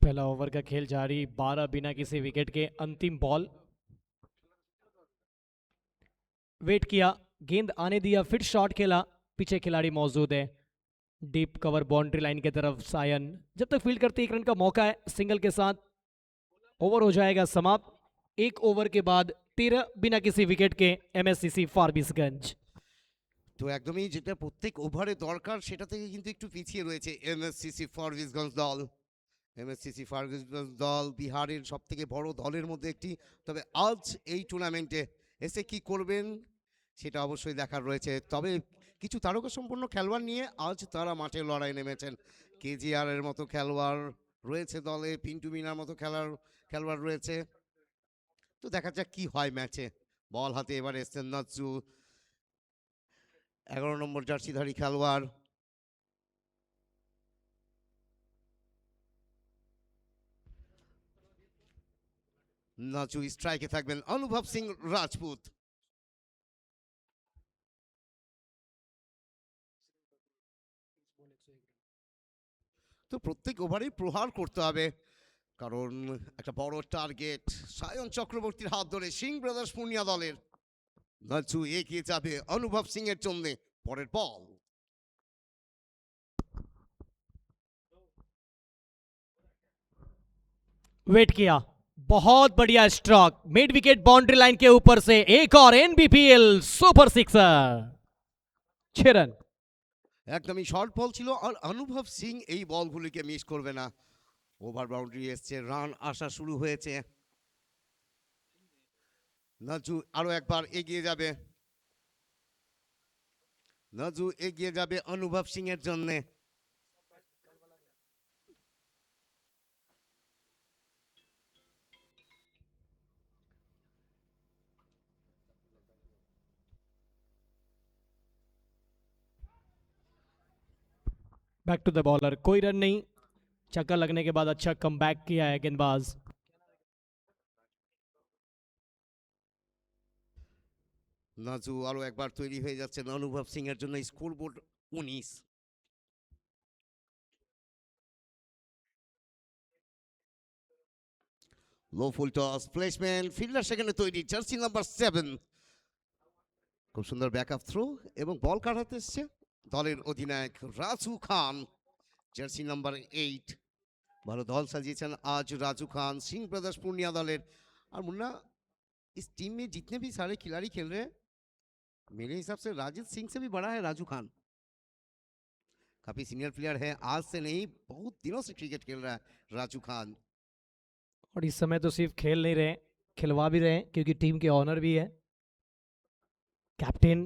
पहला ओवर का खेल जारी, 12 बिना किसी विकेट के। अंतिम बॉल, वेट किया, गेंद आने दिया, फिर शॉट खेला, पीछे खिलाड़ी मौजूद है, डीप कवर बाउंड्री लाइन की तरफ सायन। जब तक फील्ड करते 1 रन का मौका है, सिंगल के साथ ओवर हो जाएगा समाप्त। 1 ओवर के बाद 13 बिना किसी विकेट के एमएससीसी फारबिसगंज। তো একদমই যেটা প্রত্যেক ওভারে দরকার সেটা থেকে কিন্তু একটু পিছিয়ে রয়েছে এমএসসিসি ফারবিসগঞ্জ দল। এমএসসিসি ফারবিসগঞ্জ দল বিহারের সব থেকে বড় দলের মধ্যে একটি। তবে আজ এই টুর্নামেন্টে এসে কি করবেন সেটা অবশ্যই দেখার রয়েছে। তবে কিছু তারকা সম্পন্ন খেলোয়াড় নিয়ে আজ তারা মাঠে লড়াই নেমেছেন। কেজিআরের মতো খেলোয়াড় রয়েছে দলে, পিন্টু মিনার মতো খেলোয়াড় রয়েছে। তো দেখা যাক কি হয় ম্যাচে। বল হাতে এবার এসছেন নাজু, 11 নম্বর জার্সিধারী খেলোয়াড়। নাজু স্ট্রাইকে থাকবেন অনুভব সিং রাজপুত। তো প্রত্যেক ওভারেই প্রহার করতে হবে, কারণ একটা বড় টার্গেট সায়ন চক্রবর্তীর হাত ধরে সিং ব্রাদার্স পূর্ণিয়া দলের। নাজু এগিয়ে যাবে অনুভব সিং এর জন্য। পরের বল, वेट किया, बहुत बढ़िया stroke, mid wicket boundary line के ऊपर से एक और एनबीपीएल सुपर सिक्सर, 6 रन। একদমই শর্ট বল ছিল আর অনুভব সিং এই বলগুলিকে মিস করবে না। ওভার বাউন্ডারি এসছে, রান আসা শুরু হয়েছে। নাজু আরো একবার এগিয়ে যাবে, নাজু এগিয়ে যাবে অনুভব সিং এর জন্য। बैक टू द बॉलर, कोई रन नहीं, छक्का लगने के बाद अच्छा कमबैक किया है गेंदबाज। নাজু আরো একবার তৈরি হয়ে যাচ্ছেন অনুভব সিং এর জন্য, স্কোর বোর্ড 19। লো ফুল টস প্লেসমেন্ট, ফিল্ডার সেখানে তৈরি, জার্সি নাম্বার 7। খুব সুন্দর ব্যাকআপ থ্রো এবং বল কাটাতে এসছে দলের অধিনায়ক রাজু খান, জার্সি নাম্বার 8। ভালো দল সাজিয়েছেন आज राजू खान, सिंह ब्रदर्स पूर्णिया दलेर। और मुन्ना, इस टीम में जितने भी सारे खिलाड़ी खेल रहे हैं, मेरे हिसाब से राजीव सिंह से भी बड़ा है राजू खान। काफी सीनियर प्लेयर है, आज से नहीं बहुत दिनों से क्रिकेट खेल रहा है राजू खान। और इस समय तो सिर्फ खेल नहीं रहे, खिलवा भी रहे हैं, क्योंकि टीम के ऑनर भी है, कैप्टन,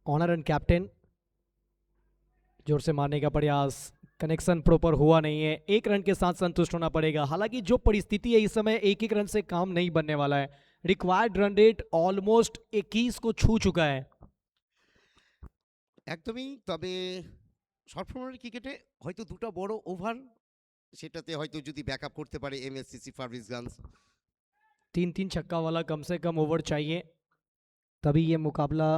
ऑनर एंड कैप्टन। जोर से मारने का प्रयास, कनेक्शन प्रॉपर हुआ नहीं है, 1 रन के साथ संतुष्ट होना पड़ेगा। हालांकि जो परिस्थिति है इस समय 1-1 रन से काम नहीं बनने वाला है। रिक्वायर्ड रन रेट ऑलमोस्ट 21 को छू चुका है। একদমই। তবে শর্ট ফর্মের ক্রিকেটে হয়তো দুটো বড় ওভার, সেটাতে হয়তো যদি ব্যাকআপ করতে পারে এমএসসিসি ফারবিসগঞ্জ। 3-3 छक्का वाला कम से कम ओवर चाहिए, तभी ये मुकाबला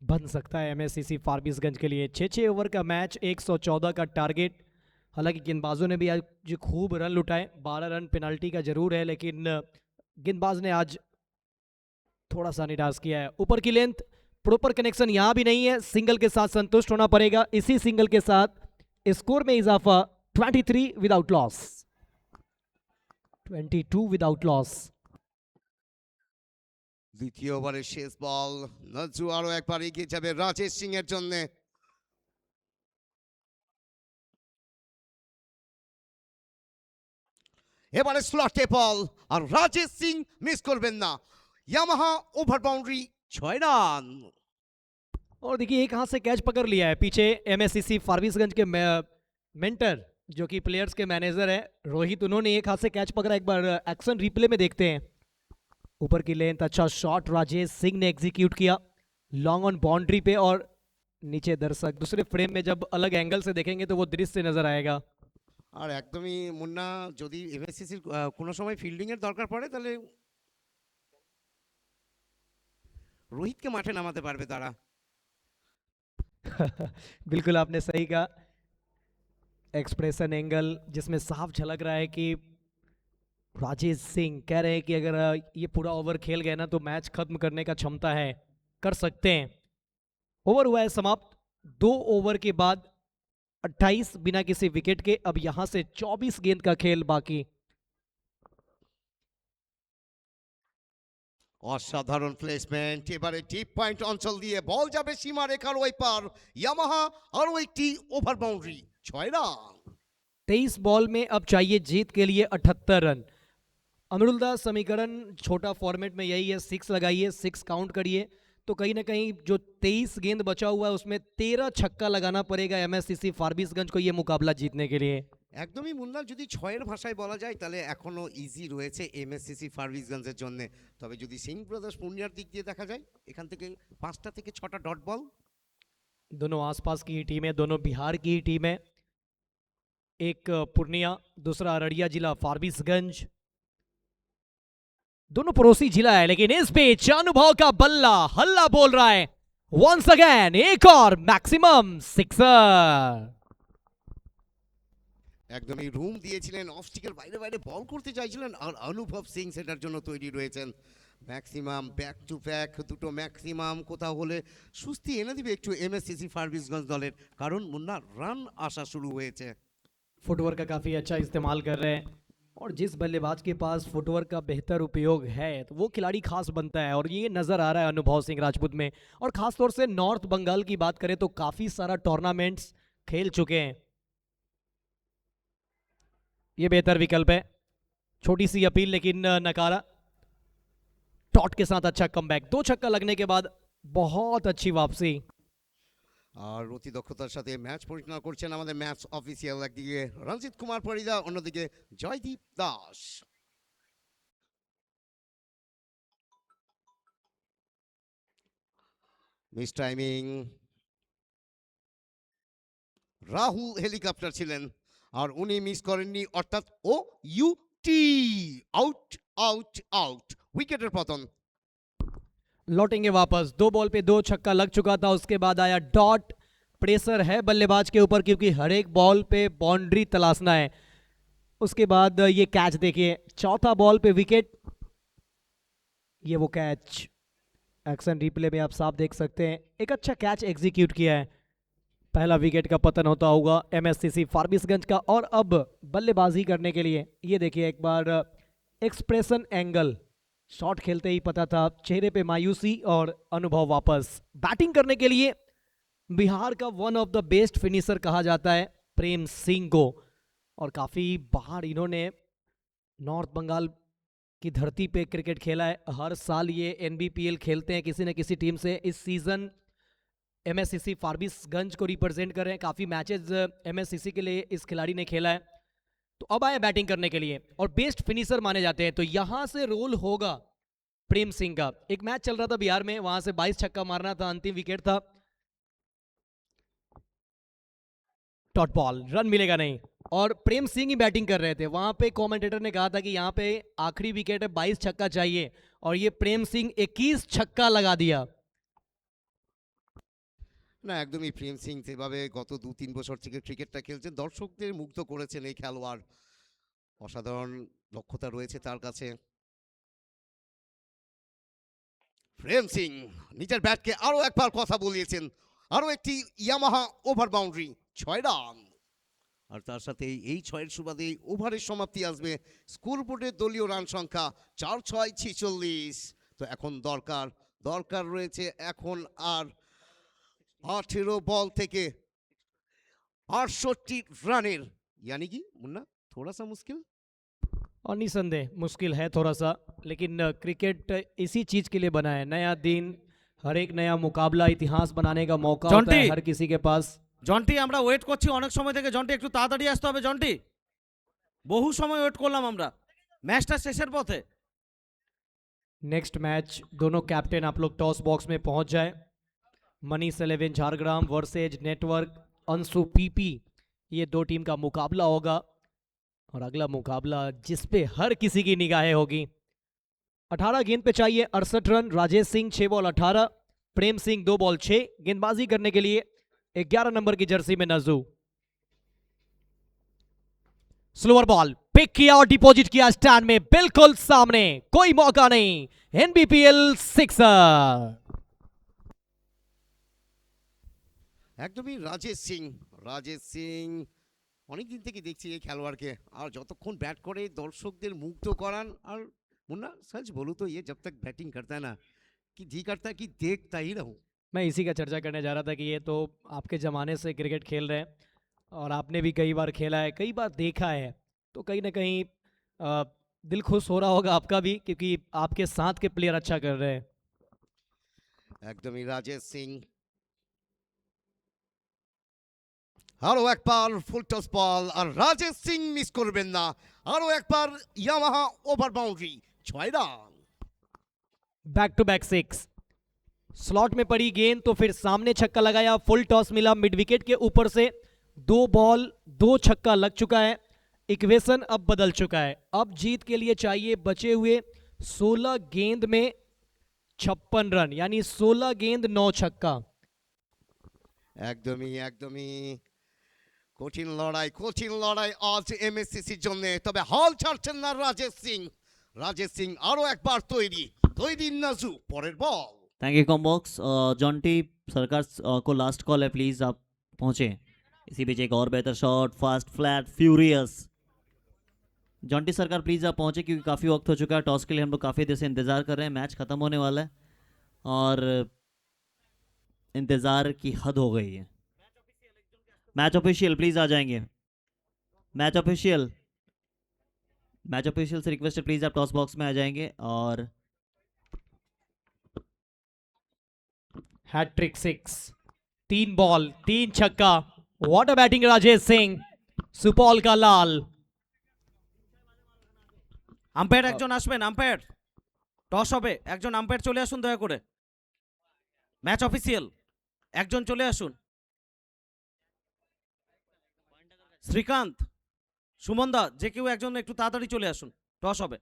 बन सकता है एमएससीसी फारबिसगंज के लिए। 6-6 ओवर का मैच, 114 का टारगेट। हालांकि गेंदबाजों ने भी आज खूब रन लुटाए, 12 रन पेनल्टी का जरूर है, लेकिन गेंदबाज ने आज थोड़ा सा निराश किया है। ऊपर की लेंथ, प्रॉपर कनेक्शन यहाँ भी नहीं है, सिंगल के साथ संतुष्ट होना पड़ेगा। इसी सिंगल के साथ स्कोर में इजाफा, 23 विदाउट लॉस, 22 विदाउट लॉस। দ্বিতীয় ওভারের শেষ বল, নাজু আরো একবার এগিয়ে যাবে রাজেশ সিং এর জন্য। এবারে স্লটে বল, আর রাজেশ সিং মিস করবেন না। Yamaha over boundary, 6 run. और देखिए एक हाथ से कैच पकड़ लिया है, पीछे एमएससीसी फारबिसगंज के मेंटर जो कि प्लेयर्स के मैनेजर है रोहित, उन्होंने एक हाथ से कैच पकड़ा। एक बार एक्शन रिप्ले में देखते हैं। ऊपर की लेंथ, अच्छा शॉट राजेश सिंह ने एग्जीक्यूट किया लॉन्ग ऑन बाउंड्री पे, और नीचे दर्शक दूसरे फ्रेम में जब अलग एंगल से देखेंगे तो वो दृश्य नजर आएगा। আর একদমই মুন্না, যদি এমএসসিসির কোনো সময় ফিল্ডিং এর দরকার পড়ে তাহলে রোহিতকে মাঠে নামাতে পারবে তারা। बिल्कुल आपने सही कहा। एक्सप्रेशन एंगल जिसमें साफ झलक रहा है कि राजेश सिंह कह रहे हैं कि अगर ये पूरा ओवर खेल गए ना तो मैच खत्म करने का क्षमता है, कर सकते हैं। ओवर हुआ है समाप्त, 2 ओवर के बाद 28 बिना किसी विकेट के। अब यहां से 24 गेंद का खेल बाकी। অসাধারণ প্লেসমেন্ট, এবারে ডিপ পয়েন্ট অঞ্চল দিয়ে বল যাবে সীমারেখার ওই পার। ইয়ামাহা আরো একটি ওভার বাউন্ডারি, 6 রান। 23 बॉल में अब चाहिए जीत के लिए 78 रन। अमरुल्दा समीकरण छोटा फॉर्मेट में यही है, 6 लगाइए, 6 काउंट करिए, तो कहीं ना कहीं जो 23 गेंद बचा हुआ है उसमें 13 छक्का लगाना पड़ेगा एमएससीसी फारबिसगंज को ये मुकाबला जीतने के लिए। একদমই মুন্না, যদি 6-এর ভাষায় বলা যায় তাহলে এখনো ইজি রয়েছে এমএসসিসি ফারবিসগঞ্জের জন্য। তবে যদি সিং ব্রাদার্স পূর্ণিয়ার দিক দিয়ে দেখা যায়, এখান থেকে 5টা থেকে 6টা ডট বল। दोनों आसपास की ही टीम है, दोनों बिहार की ही टीम है। एक पूर्णिया, दूसरा अररिया जिला फारबिसगंज, दोनों पड़ोसी जिला है। लेकिन इस बीच अनुभव का बल्ला हल्ला बोल रहा है। वंस अगेन एक और मैक्सिमम सिक्सर। একদমই রুম দিয়েছিলেন, অফ স্টিকের বাইরে বাইরে বল করতে চাইছিলেন, আর অনুভব সিং সেটার জন্য তৈরি রয়েছেন। ম্যাক্সিমাম ব্যাক টু ব্যাক, দুটো ম্যাক্সিমাম কোথাও হলে সুস্থি এনে দিবে একটু এমএসসিসি ফারবিসগঞ্জ দলের, কারণ মুন্না রান আসা শুরু হয়েছে। फुटवर्क का काफ़ी अच्छा इस्तेमाल कर रहे हैं, और जिस बल्लेबाज के पास फुटवर्क का बेहतर उपयोग है तो वो खिलाड़ी खास बनता है, और ये नज़र आ रहा है अनुभव सिंह राजपूत में। और ख़ासतौर से नॉर्थ बंगाल की बात करें तो काफ़ी सारा टूर्नामेंट्स खेल चुके हैं। ये बेहतर विकल्प है, छोटी सी अपील लेकिन नकारा। टॉट के साथ अच्छा कमबैक, 2 छक्का लगने के बाद बहुत अच्छी वापसी। আর অতি দক্ষতার সাথে ম্যাচ পরিচালনা করছেন আমাদের ম্যাচ অফিসিয়াল, একদিকে রঞ্জিত কুমার পরিদা, অন্যদিকে Joydeep Das. Miss timing, Rahul helicopter ছিলেন আর উনি মিস করেননি, অর্থাৎ O U T, out out out, উইকেটের পতন। लौटेंगे वापस। 2 बॉल पे 2 छक्का लग चुका था, उसके बाद आया डॉट। प्रेशर है बल्लेबाज के ऊपर क्योंकि हर एक बॉल पे बाउंड्री तलाशना है। उसके बाद ये कैच देखिए, चौथा बॉल पे विकेट, ये वो कैच एक्शन रिप्ले में आप साफ देख सकते हैं। एक अच्छा कैच एग्जीक्यूट किया है। पहला विकेट का पतन होता होगा एमएससीसी फारबिसगंज का। और अब बल्लेबाजी करने के लिए ये देखिए एक बार एक्सप्रेशन एंगल, शॉट खेलते ही पता था, चेहरे पे मायूसी और अनुभव वापस। बैटिंग करने के लिए बिहार का one of the best finisher कहा जाता है प्रेम सिंह को, और काफ़ी बाहर इन्होंने नॉर्थ बंगाल की धरती पे क्रिकेट खेला है। हर साल ये एनबीपीएल खेलते हैं किसी न किसी टीम से। इस सीज़न एमएससीसी फारबिसगंज को रिप्रेजेंट कर रहे हैं। काफ़ी मैचेस एमएससीसी के लिए इस खिलाड़ी ने खेला है। तो अब आए बैटिंग करने के लिए और बेस्ट फिनिशर माने जाते हैं। तो यहां से रोल होगा प्रेम सिंह का। एक मैच चल रहा था बिहार में, वहां से 22 छक्का मारना था, अंतिम विकेट था। डॉट बॉल, रन मिलेगा नहीं, और प्रेम सिंह ही बैटिंग कर रहे थे। वहां पे कमेंटेटर ने कहा था कि यहाँ पे आखिरी विकेट है, 22 छक्का चाहिए, और ये प्रेम सिंह 21 छक्का लगा दिया। না, একদমই প্রেম সিং যেভাবে গত 2-3 বছর থেকে ক্রিকেটটা খেলছেন, দর্শকদের মুগ্ধ করেছেন এই খেলোয়াড়। অসাধারণ দক্ষতা রয়েছে তার কাছে। প্রেম সিং নিজের ব্যাটকে আরো একবার কথা বলিয়েছেন, আরো একটি ইয়ামাহা ওভার বাউন্ডারি, 6 রান। আর তার সাথে এই 6-এর সুবাদে ওভারের সমাপ্তি আসবে। স্কোর বোর্ডের দলীয় রান সংখ্যা 4-6-46। তো এখন দরকার রয়েছে এখন আর 18 बॉल থেকে 68 রানের। यानी कि मुन्ना थोड़ा सा मुश्किल। और निसंदेह मुश्किल है थोड़ा सा, लेकिन क्रिकेट इसी चीज के लिए बना है। नया दिन, हर एक नया मुकाबला, इतिहास बनाने का मौका होता है जॉन्टी! हर किसी के पास। জন্টি আমরা ওয়েট করছি অনেক সময় থেকে, জন্টি একটু তাড়াতাড়ি আসতে হবে জন্টি, বহু সময় ওয়েট করলাম আমরা, ম্যাচটা শেষের পথে। नेक्स्ट मैच, दोनों कैप्टन आप लोग टॉस बॉक्स में पहुंच जाए। Manish 11 Jhargram versus network Anshu PP, ये दो टीम का मुकाबला होगा। और अगला मुकाबला जिस पे हर किसी की निगाहें होगी। 18 गेंद पे चाहिए 68 run. Rajesh Singh 6 ball 18, Prem Singh 2 ball 6। गेंदबाजी करने के लिए 11 नंबर की जर्सी में नजू। स्लोअर बॉल पिक किया और डिपॉजिट किया स्टैंड में, बिल्कुल सामने, कोई मौका नहीं। एनबीपीएल सिक्सर। একদমই রাজেশ সিং অনেকদিন থেকে দেখছি এই খেলোয়াড়কে, আর যতক্ষণ ব্যাট করে দর্শকদের মুগ্ধ করান। আর মুন্না सच बोलूं तो ये जब तक बैटिंग करता है ना, कि जी करता है कि देखता ही रहूं। मैं इसी का चर्चा करने जा रहा था कि ये तो आपके ज़माने से क्रिकेट खेल रहे हैं और आपने भी कई बार खेला है, कई बार देखा है, तो कहीं ना कहीं दिल खुश हो रहा होगा आपका भी, क्योंकि आपके साथ के प्लेयर अच्छा कर रहे हैं। একদমই রাজেশ সিং। আরো একবার ফুল টস বল, আর রাজেশ সিং মিস করবেন না। আরো একবার Yamaha over boundary, 6 run. Back to back 6। Slot में पड़ी गेंद तो फिर सामने छक्का लगाया, फुल टॉस मिला मिड विकेट के ऊपर से। 2 बॉल 2 छक्का लग चुका है। इक्वेशन अब बदल चुका है। अब जीत के लिए चाहिए बचे हुए 16 गेंद में 56 रन, यानी 16 गेंद 9 छक्का। একদমই কঠিন লড়াই আজ এমএসসিসির জন্য। তবে হাল ছাড়ছেন না রাজেশ সিং আরো একবার তৈরি নাজু। পরের বল। थैंक यू कॉम्बॉक्स। जॉन्टी सरकार को लास्ट कॉल है, प्लीज़ आप पहुँचे। इसी बीच एक और बेहतर shot, fast flat furious. Jonty सरकार प्लीज़ आप पहुँचे क्योंकि काफ़ी वक्त हो चुका है। टॉस के लिए हम लोग काफ़ी देर से इंतज़ार कर रहे हैं, मैच ख़त्म होने वाला है और इंतज़ार की हद हो गई है। मैच ऑफिशियल प्लीज़ आ जाएंगे। मैच ऑफिशियल से रिक्वेस्ट है, प्लीज़ आप टॉस बॉक्स में आ जाएंगे। और हैट्रिक 6, 3 बॉल 3 छक्का। What a batting Rajesh Singh, Supaul का लाल। আম্পায়ার একজন আসবেন, আম্পায়ার টস হবে, একজন আম্পায়ার চলে আসুন দয়া করে। ম্যাচ অফিসিয়াল একজন চলে আসুন। শ্রীকান্ত, সুমন দা, যে কেউ একজন একটু তাড়াতাড়ি চলে আসুন, টস হবে।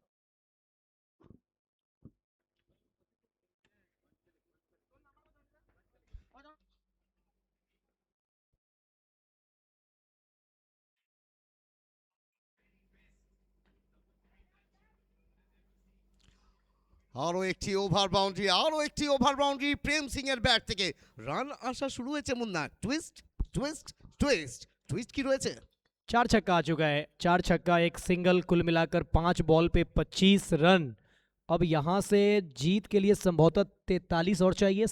আরও একটি ওভার বাউন্ডারি, আরও একটি ওভার বাউন্ডারি প্রেম সিং এর ব্যাট থেকে। রান আসা শুরু হয়েছে Munna. Twist twist twist twist কি রয়েছে? 4 छक्का आ चुका है, 4 छक्का, एक सिंगल, कुल मिलाकर 5 बॉल पे 25 रन। अब यहाँ से जीत के लिए संभवतः 43 और चाहिए,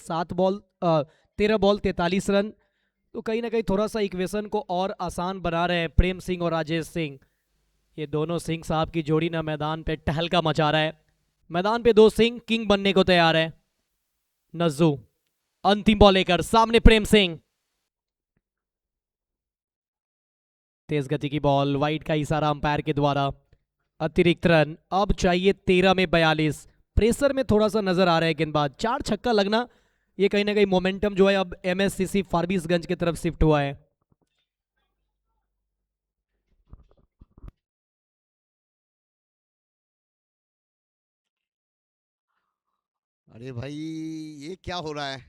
13 बॉल 43 रन। तो कहीं ना कहीं थोड़ा सा इक्वेशन को और आसान बना रहे हैं प्रेम सिंह और राजेश सिंह। ये दोनों सिंह साहब की जोड़ी ना मैदान पे टहलका मचा रहा है। मैदान पे दो सिंह किंग बनने को तैयार है। नज्जू अंतिम बॉल लेकर सामने प्रेम सिंह, तेज गति की बॉल, वाइड का इशारा अंपायर के द्वारा, अतिरिक्त रन। अब चाहिए 13 में 42। प्रेशर में थोड़ा सा नजर आ रहा है गेंदबाज। 4 छक्का लगना, ये कहीं ना कहीं मोमेंटम जो है अब एमएससीसी फारबिसगंज की तरफ शिफ्ट हुआ है। अरे भाई ये क्या हो रहा है?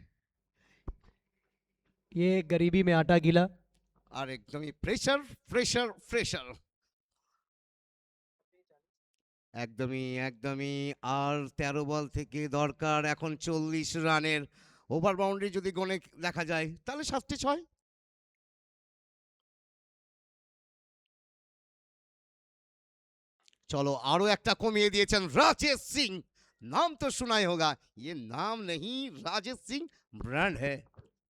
ये गरीबी में आटा गीला। আর একদমই প্রেশার প্রেশার প্রেশার, একদমই আর 13 বল থেকে দরকার এখন 40 রানের। ওভার বাউন্ডারি যদি গণে দেখা যায় তাহলে 7-6। चलो आरो একটা কমিয়ে দিয়েছেন राजेश सिंह। नाम तो सुना ही होगा, ये नाम नहीं, राजेश सिंह ब्रांड है।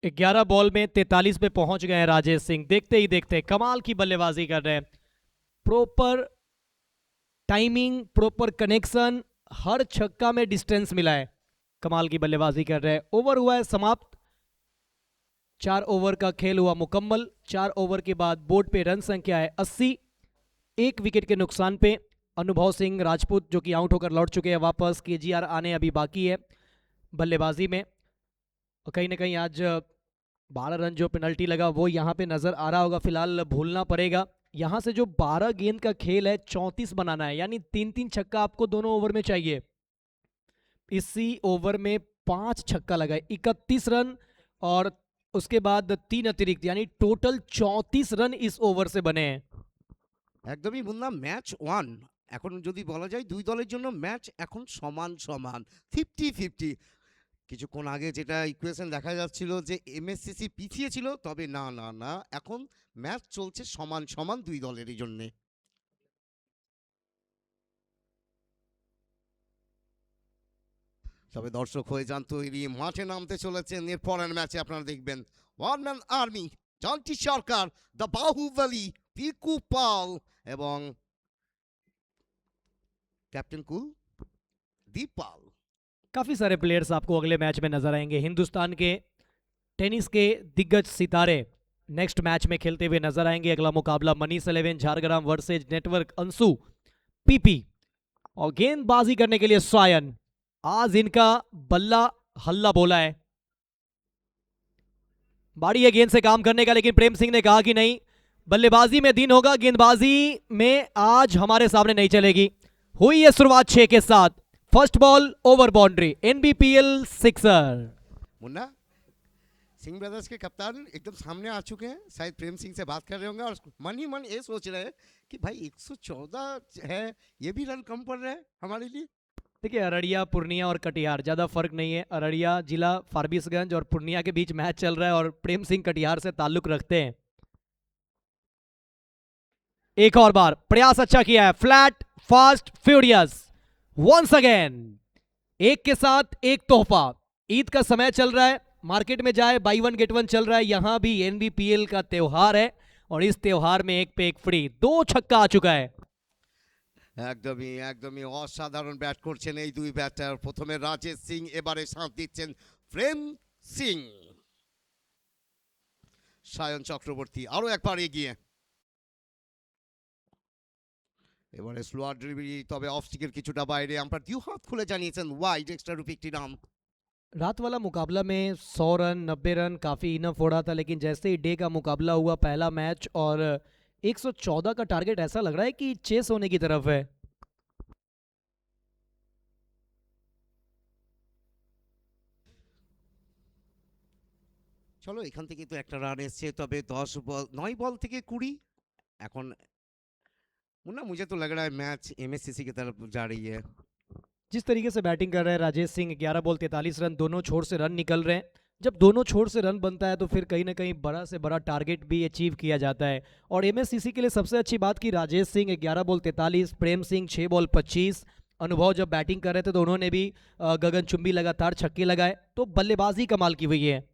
11 बॉल में 43 पे पहुंच गए हैं राजेश सिंह। देखते ही देखते कमाल की बल्लेबाजी कर रहे हैं। प्रॉपर टाइमिंग, प्रॉपर कनेक्शन, हर छक्का में डिस्टेंस मिला है। कमाल की बल्लेबाजी कर रहे हैं। ओवर हुआ है समाप्त, 4 ओवर का खेल हुआ मुकम्मल। 4 ओवर के बाद बोर्ड पे रन संख्या है 80। 1 विकेट के नुकसान पे अनुभव सिंह राजपूत जो कि आउट होकर लौट चुके हैं वापस। केजीआर आने अभी बाकी है बल्लेबाजी में। और कहीं ना कहीं आज 12 रन जो पेनल्टी लगा वो यहाँ पे नजर आ रहा होगा। फिलहाल भूलना पड़ेगा। यहाँ से जो 12 गेंद का खेल है 34 बनाना है, यानी 3-3 छक्का आपको दोनों ओवर में चाहिए। इसी ओवर में 5 छक्का लगाए, 31 रन, और उसके बाद 3 अतिरिक्त, यानी टोटल 34 रन इस ओवर से बने हैं। একদমই মুন্না, ম্যাচ 1 এখন যদি বলা যায় দুই দলের জন্য ম্যাচ এখন সমান সমান, 50-50। কিছুক্ষণ আগে যেটা ইকুয়েশন দেখা যাচ্ছিল যে এমএসসিসি পিছিয়ে ছিল, তবে না না না, এখন ম্যাচ চলছে সমান সমান দুই দলেরই জন্য। তবে দর্শক হয়ে যান তৈরি, মাঠে নামতে চলেছেন এর পরের ম্যাচে। আপনারা দেখবেন one man army, Jonty Sarkar, the Bahubali, Piku Pal এবং कैप्टन कुल दीप पाल। काफ़ी सारे प्लेयर्स आपको अगले मैच में नजर आएंगे। हिंदुस्तान के टेनिस के दिग्गज सितारे नेक्स्ट मैच में खेलते हुए नजर आएंगे। अगला मुकाबला Manish 11 Jhargram versus network Anshu PP. और गेंदबाजी करने के लिए सायन, आज इनका बल्ला हल्ला बोला है। बाड़ी है गेंद से काम करने का, लेकिन प्रेम सिंह ने कहा कि नहीं, बल्लेबाजी में दिन होगा, गेंदबाजी में आज हमारे सामने नहीं चलेगी। हुई है शुरुआत 6 के साथ। First ball over boundary, NBPL sixer. Munna, Singh brothers के कप्तान एकदम सामने आ चुके हैं, शायद प्रेम सिंह से बात कर रहे होंगे और मन ही मन ये सोच रहे हैं कि भाई 114 है, ये भी रन कम पड़ रहा है हमारे लिए। देखिए, अररिया, पूर्णिया और कटिहार ज़्यादा फर्क नहीं है। अररिया जिला फारबिसगंज और पूर्णिया के बीच मैच चल रहा है और प्रेम सिंह कटिहार से ताल्लुक रखते हैं। एक और बार प्रयास अच्छा किया है, flat, fast, furious, once again. एक के साथ एक तोहफा। ईद का समय चल रहा है, मार्केट में जाए बाई 1 गेट 1 चल रहा है। यहां भी एनबीपीएल का त्योहार है और इस त्योहार में एक पे एक फ्री। 2 छक्का आ चुका है। একদমই অসাধারণ ব্যাট করছেন এই দুই ব্যাটার। প্রথমে রাজেশ সিং, এবারে সাথ দিচ্ছেন প্রেম সিং। সায়ন চক্রবর্তী আরো একবার এগিয়ে, এবারে স্লোয়ার ডেলিভারি, তবে অফ স্টিকের কিছুটা বাইরে। আম্পায়ার দু হাত খুলে জানিয়েছেন ওয়াইড, এক্সট্রা রুপি একটি রান। रात वाला मुकाबला में 100 रन 90 रन काफ़ी इनफ हो रहा था, लेकिन जैसे ही डे का मुकाबला हुआ, पहला मैच, और 114 का टारगेट ऐसा लग रहा है कि चेस होने की तरफ है। চলো এখান থেকে তো একটা রান এসছে, তবে 9 বল থেকে 20। এখন मुन्ना, मुझे तो लग रहा है मैच एमएससीसी की तरफ जा रही है। जिस तरीके से बैटिंग कर रहे हैं राजेश सिंह, 11 बॉल 43 रन, दोनों छोर से रन निकल रहे हैं। जब दोनों छोर से रन बनता है तो फिर कहीं ना कहीं बड़ा से बड़ा टारगेट भी अचीव किया जाता है। और एमएससीसी के लिए सबसे अच्छी बात की राजेश सिंह 11 बॉल 43, प्रेम सिंह 6 बॉल 25। अनुभव जब बैटिंग कर रहे थे तो उन्होंने भी गगनचुंबी लगातार छक्के लगाए, तो बल्लेबाजी कमाल की हुई है।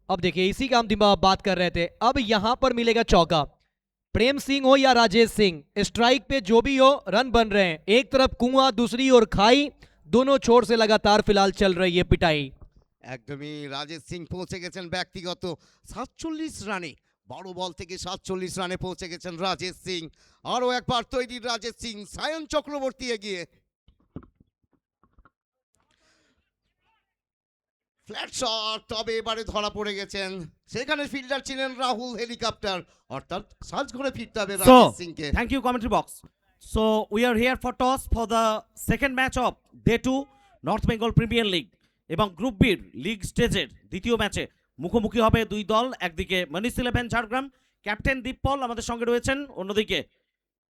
अब देखिए इसी का हम बात कर रहे थे, अब यहां पर मिलेगा चौका। प्रेम सिंह हो या राजेश सिंह, स्ट्राइक पे जो भी हो रन बन रहे हैं। एक तरफ कुआं, दूसरी ओर खाई, दोनों छोर से लगातार फिलहाल चल रही है पिटाई। একদমই রাজেশ সিং পৌঁছে গেছেন ব্যক্তিগত 47 রানে, 12 বল থেকে 47 রানে পৌঁছে গেছেন রাজেশ সিং। আরও একবার তৈরি রাজেশ সিং, সায়ন চক্রবর্তী এগিয়ে, ফ্ল্যাট শট, তবে এবারে ধরা পড়ে গেছেন। সেখানে ফিল্ডার ছিলেন রাহুল হেলিকপ্টার, অর্থাৎ সাজ করে ফিরতে হবে So, রাজেশ সিংকে। thank you, commentary box. So, we are here for toss for the second match of Day 2 North Bengal Premier League এবং গ্রুপ বির লিগ স্টেজের দ্বিতীয় ম্যাচে মুখোমুখি হবে দুই দল। একদিকে মনীষ 11 ঝাড়গ্রাম, ক্যাপ্টেন দীপপল আমাদের সঙ্গে রয়েছেন। অন্যদিকে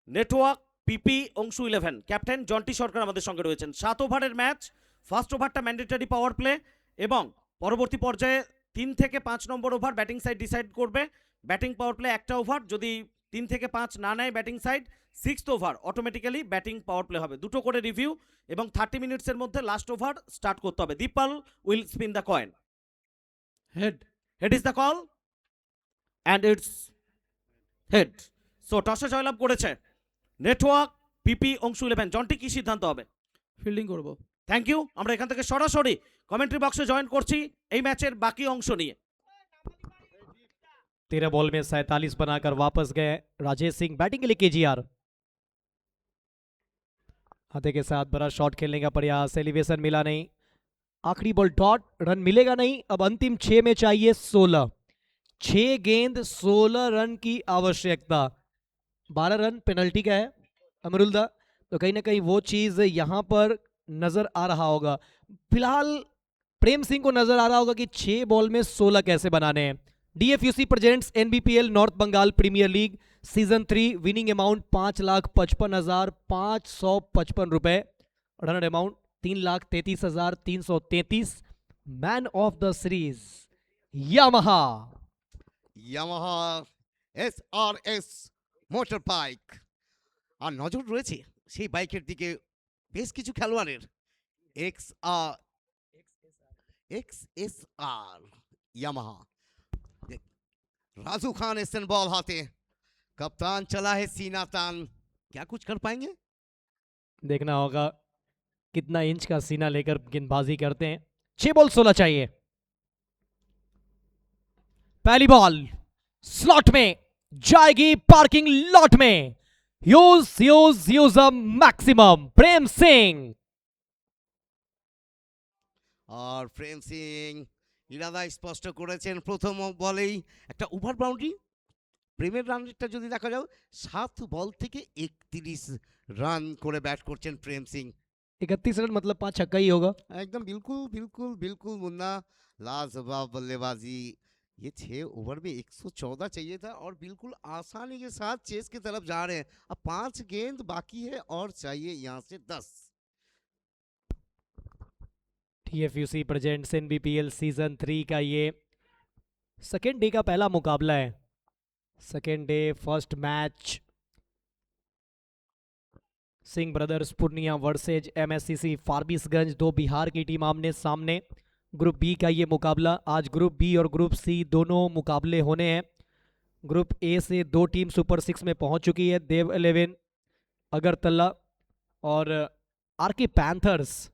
network PP Anshu 11, captain Jonty Sarkar আমাদের সঙ্গে রয়েছেন। 7 ওভারের ম্যাচ, ফার্স্ট ওভারটা ম্যান্ডেটরি পাওয়ার প্লে এবং পরবর্তী পর্যায়ে 3 থেকে 5 number over batting side decide করবে। ব্যাটিং পাওয়ার প্লে একটা ওভার, যদি 3 থেকে 5 না নেয় batting side, 6th over automatically batting power play হবে। দুটো করে রিভিউ এবং 30 মিনিটসের মধ্যে লাস্ট ওভার স্টার্ট করতে হবে। Dipal will spin the coin. Head head is the call and it's head. So টসে জয়লাভ করেছে নেটওয়ার্ক পিপি অংশু 11। জন্টি কি সিদ্ধান্ত হবে? ফিল্ডিং করব। Thank you. আমরা এখান থেকে সরাসরি কমেন্ট্রি বক্সে জয়েন করছি এই ম্যাচের বাকি অংশ নিয়ে। 13 बॉल में 47 बनाकर वापस गए राजेश सिंह बैटिंग के लिए। केजीआर हाथे के साथ बड़ा शॉट खेलने का प्रयास, एलिवेशन मिला नहीं। आखिरी बॉल डॉट, रन मिलेगा नहीं। अब अंतिम 6 में चाहिए 16, 6 गेंद 16 रन की आवश्यकता। 12 रन पेनल्टी का है अमरुल्दा, तो कहीं ना कहीं वो चीज यहां पर नजर आ रहा होगा। फिलहाल प्रेम सिंह को नजर आ रहा होगा कि 6 बॉल में 16 कैसे बनाने हैं। DFUC presents NBPL north Bengal premier league season 3, winning amount 5,55,555 रुपए, run amount 3,33,333। Man of the series Yamaha Yamaha SRS motor bike. আর নজর রয়েছে সেই বাইকের দিকে বেশ কিছু খেলোয়াড়ের। XSR Yamaha. राजू खान एसन बॉल हाथे, कप्तान चला है सीना तान, क्या कुछ कर पाएंगे? देखना होगा कितना इंच का सीना लेकर गेंदबाजी करते हैं। 6 बॉल 16 चाहिए। पहली बॉल स्लॉट में जाएगी, पार्किंग लॉट में। Use maximum. प्रेम सिंह আর প্রেম সিং ইরাদা স্পষ্ট করেছেন প্রথম বলেই একটা ওভার বাউন্ডারি। প্রেমের রান রেটটা যদি দেখা যাও, 7 বল থেকে 31 রান করে ব্যাট করছেন প্রেম সিং। 31 रन मतलब 5 छक्का ही होगा। एकदम बिल्कुल बिल्कुल बिल्कुल मुन्ना, लाजवाब बल्लेबाजी। ये 6 ओवर में 114 चाहिए था और बिल्कुल आसानी के साथ चेस की तरफ जा रहे हैं। अब 5 गेंद बाकी है और चाहिए यहाँ से 10। TFUC प्रेजेंट्स एनबीपीएल सीजन 3 का ये सेकेंड डे का पहला मुकाबला है। Second day first match, Singh brothers Purnia versus MSCC Forbesganj, 2 Bihar की टीम आमने सामने। ग्रुप बी का ये मुकाबला, आज ग्रुप बी और ग्रुप सी दोनों मुकाबले होने हैं। ग्रुप ए से 2 टीम सुपर 6 में पहुंच चुकी है, देव 11 अगरतला और आरके पैंथर्स,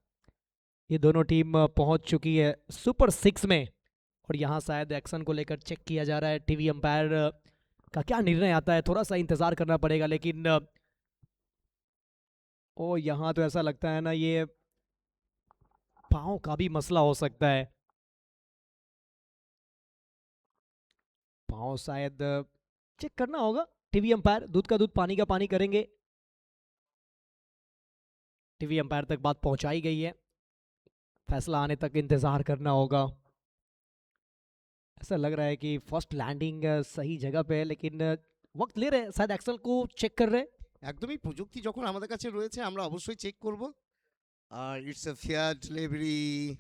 ये दोनों टीम पहुंच चुकी है सुपर 6 में। और यहाँ शायद एक्शन को लेकर चेक किया जा रहा है, टीवी अंपायर का क्या निर्णय आता है, थोड़ा सा इंतज़ार करना पड़ेगा। लेकिन ओ यहाँ तो ऐसा लगता है ना ये पाँव का भी मसला हो सकता है। पाँव शायद चेक करना होगा। टीवी अंपायर दूध का दूध पानी का पानी करेंगे। टीवी अंपायर तक बात पहुंचाई गई है, फैसला आने तक इंतजार करना होगा। ऐसा लग रहा है कि फर्स्ट लैंडिंग सही जगह पे है, लेकिन वक्त ले रहे हैं, शायद एक्शन को चेक कर रहे हैं। একদমই প্রযুক্তি যখন আমাদের কাছে রয়েছে আমরা অবশ্যই চেক করব। It's a fair delivery.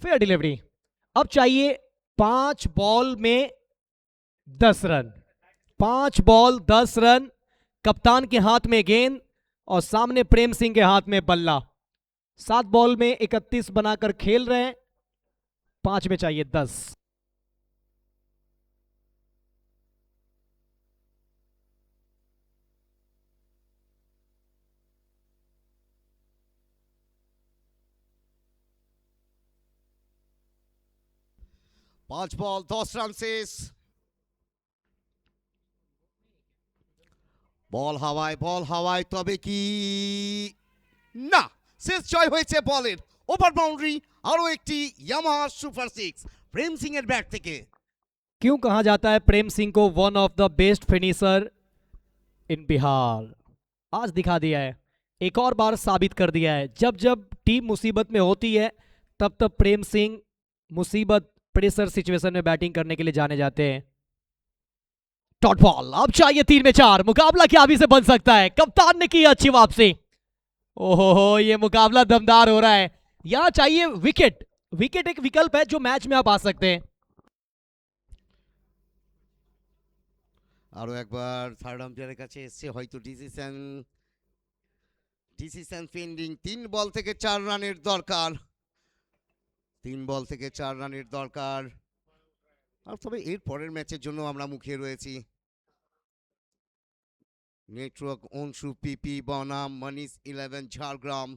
Fair delivery. अब चाहिए 5 बॉल में 10 रन। 5 ball 10 run. कप्तान के हाथ में गेंद और सामने प्रेम सिंह के हाथ में बल्ला। 7 बॉल में 31 बनाकर खेल रहे हैं। 5 में चाहिए 10। पांच बॉल 10 রান শেষ। বল হাওয়ায় তবে কি না, শেষ জয় হয়েছে বলের। ওভার বাউন্ডারি, আরো একটি ইয়ামাহা সুপার 6 প্রেম সিং এর ব্যাট থেকে। क्यों कहा जाता है प्रेम सिंह को one of the best finisher in Bihar? आज दिखा दिया है, एक और बार साबित कर दिया है। जब जब टीम मुसीबत में होती है तब तब प्रेम सिंह मुसीबत प्रेशर सिचुएशन में बैटिंग करने के लिए जाने जाते हैं। Dot ball. अब चाहिए 3 में 4। मुकाबला क्या अभी से बन सकता है? कप्तान ने की अच्छी वापसी। ओहो, ये मुकाबला दमदार हो रहा है। यहां चाहिए विकेट। विकेट एक विकल्प है जो मैच में आप आ सकते हैं। আরো একবার থার্ড আম্পায়ারের কাছে এসে হয়তো ডিসিশন পেন্ডিং। 3 বল থেকে 4 রানের দরকার। 3 বল থেকে 4 রানের দরকার। আর তবে এর পরের ম্যাচের জন্য আমরা মুখিয়ে রয়েছি। নেটওয়ার্ক অংশু পিপি বনাম মনীষ 11 ঝাড়গ্রাম।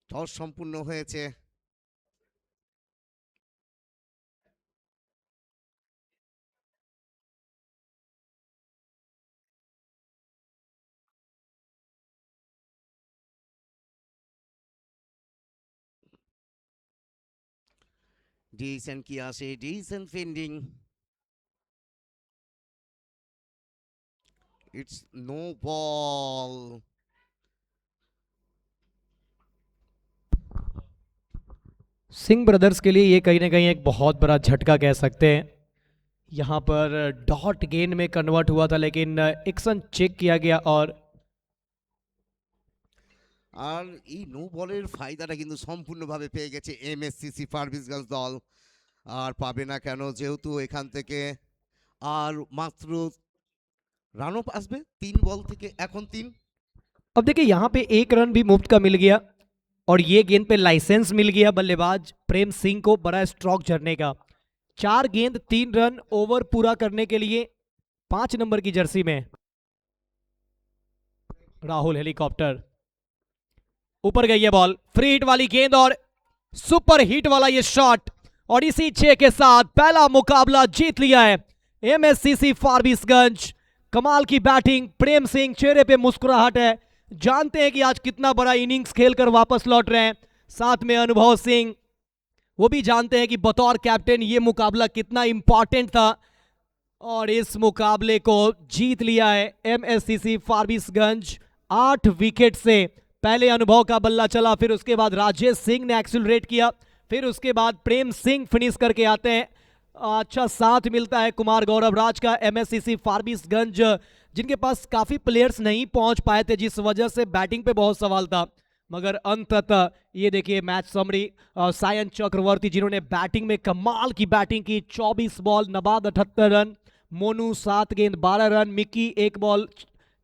টস সম্পূর্ণ হয়েছে। ডিসিশন কি আসে? Decision pending. It's no ball. Singh brothers के लिए ये कहीं ना कहीं एक बहुत बड़ा झटका कह सकते हैं। यहाँ पर डॉट गेंद में कन्वर्ट हुआ था लेकिन एक्शन चेक किया गया और আর এই নো বলের ফায়দাটা কিন্তু সম্পূর্ণভাবে পেয়ে গেছে এমএসসিসি ফারবিসগঞ্জ দল। আর পাবে না কেন, যেহেতু এখান থেকে আর মাত্র রান অফ আসবে 3 বল থেকে এখন 3। अब देखिए यहाँ पे 1 रन भी मुफ्त का मिल गया और ये गेंद पे लाइसेंस मिल गया बल्लेबाज प्रेम सिंह को बड़ा स्ट्रोक झरने का। 4 गेंद 3 रन ओवर पूरा करने के लिए 5 नंबर की जर्सी में राहुल हेलीकॉप्टर। ऊपर गई है बॉल, फ्री हिट वाली गेंद और सुपर हिट वाला ये शॉट और इसी 6 के साथ पहला मुकाबला जीत लिया है एमएससीसी फारबिसगंज। कमाल की बैटिंग, प्रेम सिंह चेहरे पे मुस्कुराहट है। जानते हैं कि आज कितना बड़ा इनिंग्स खेलकर वापस लौट रहे हैं। साथ में अनुभव सिंह, वो भी जानते हैं कि बतौर कैप्टन ये मुकाबला कितना इंपॉर्टेंट था और इस मुकाबले को जीत लिया है एमएससीसी फारबिसगंज 8 विकेट से। पहले अनुभव का बल्ला चला, फिर उसके बाद राजेश सिंह ने एक्सिलरेट किया, फिर उसके बाद प्रेम सिंह फिनिश करके आते हैं। अच्छा साथ मिलता है कुमार गौरव राज का। एमएससीसी फारबिसगंज जिनके पास काफी प्लेयर्स नहीं पहुंच पाए थे जिस वजह से बैटिंग पे बहुत सवाल था, मगर अंततः ये देखिए मैच समरी सायन चक्रवर्ती जिन्होंने बैटिंग में कमाल की बैटिंग की। 24 बॉल नबाद 78 रन, मोनू 7 गेंद 12 रन, मिक्की 1 बॉल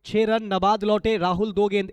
6 रन नबाद लौटे, राहुल 2 गेंद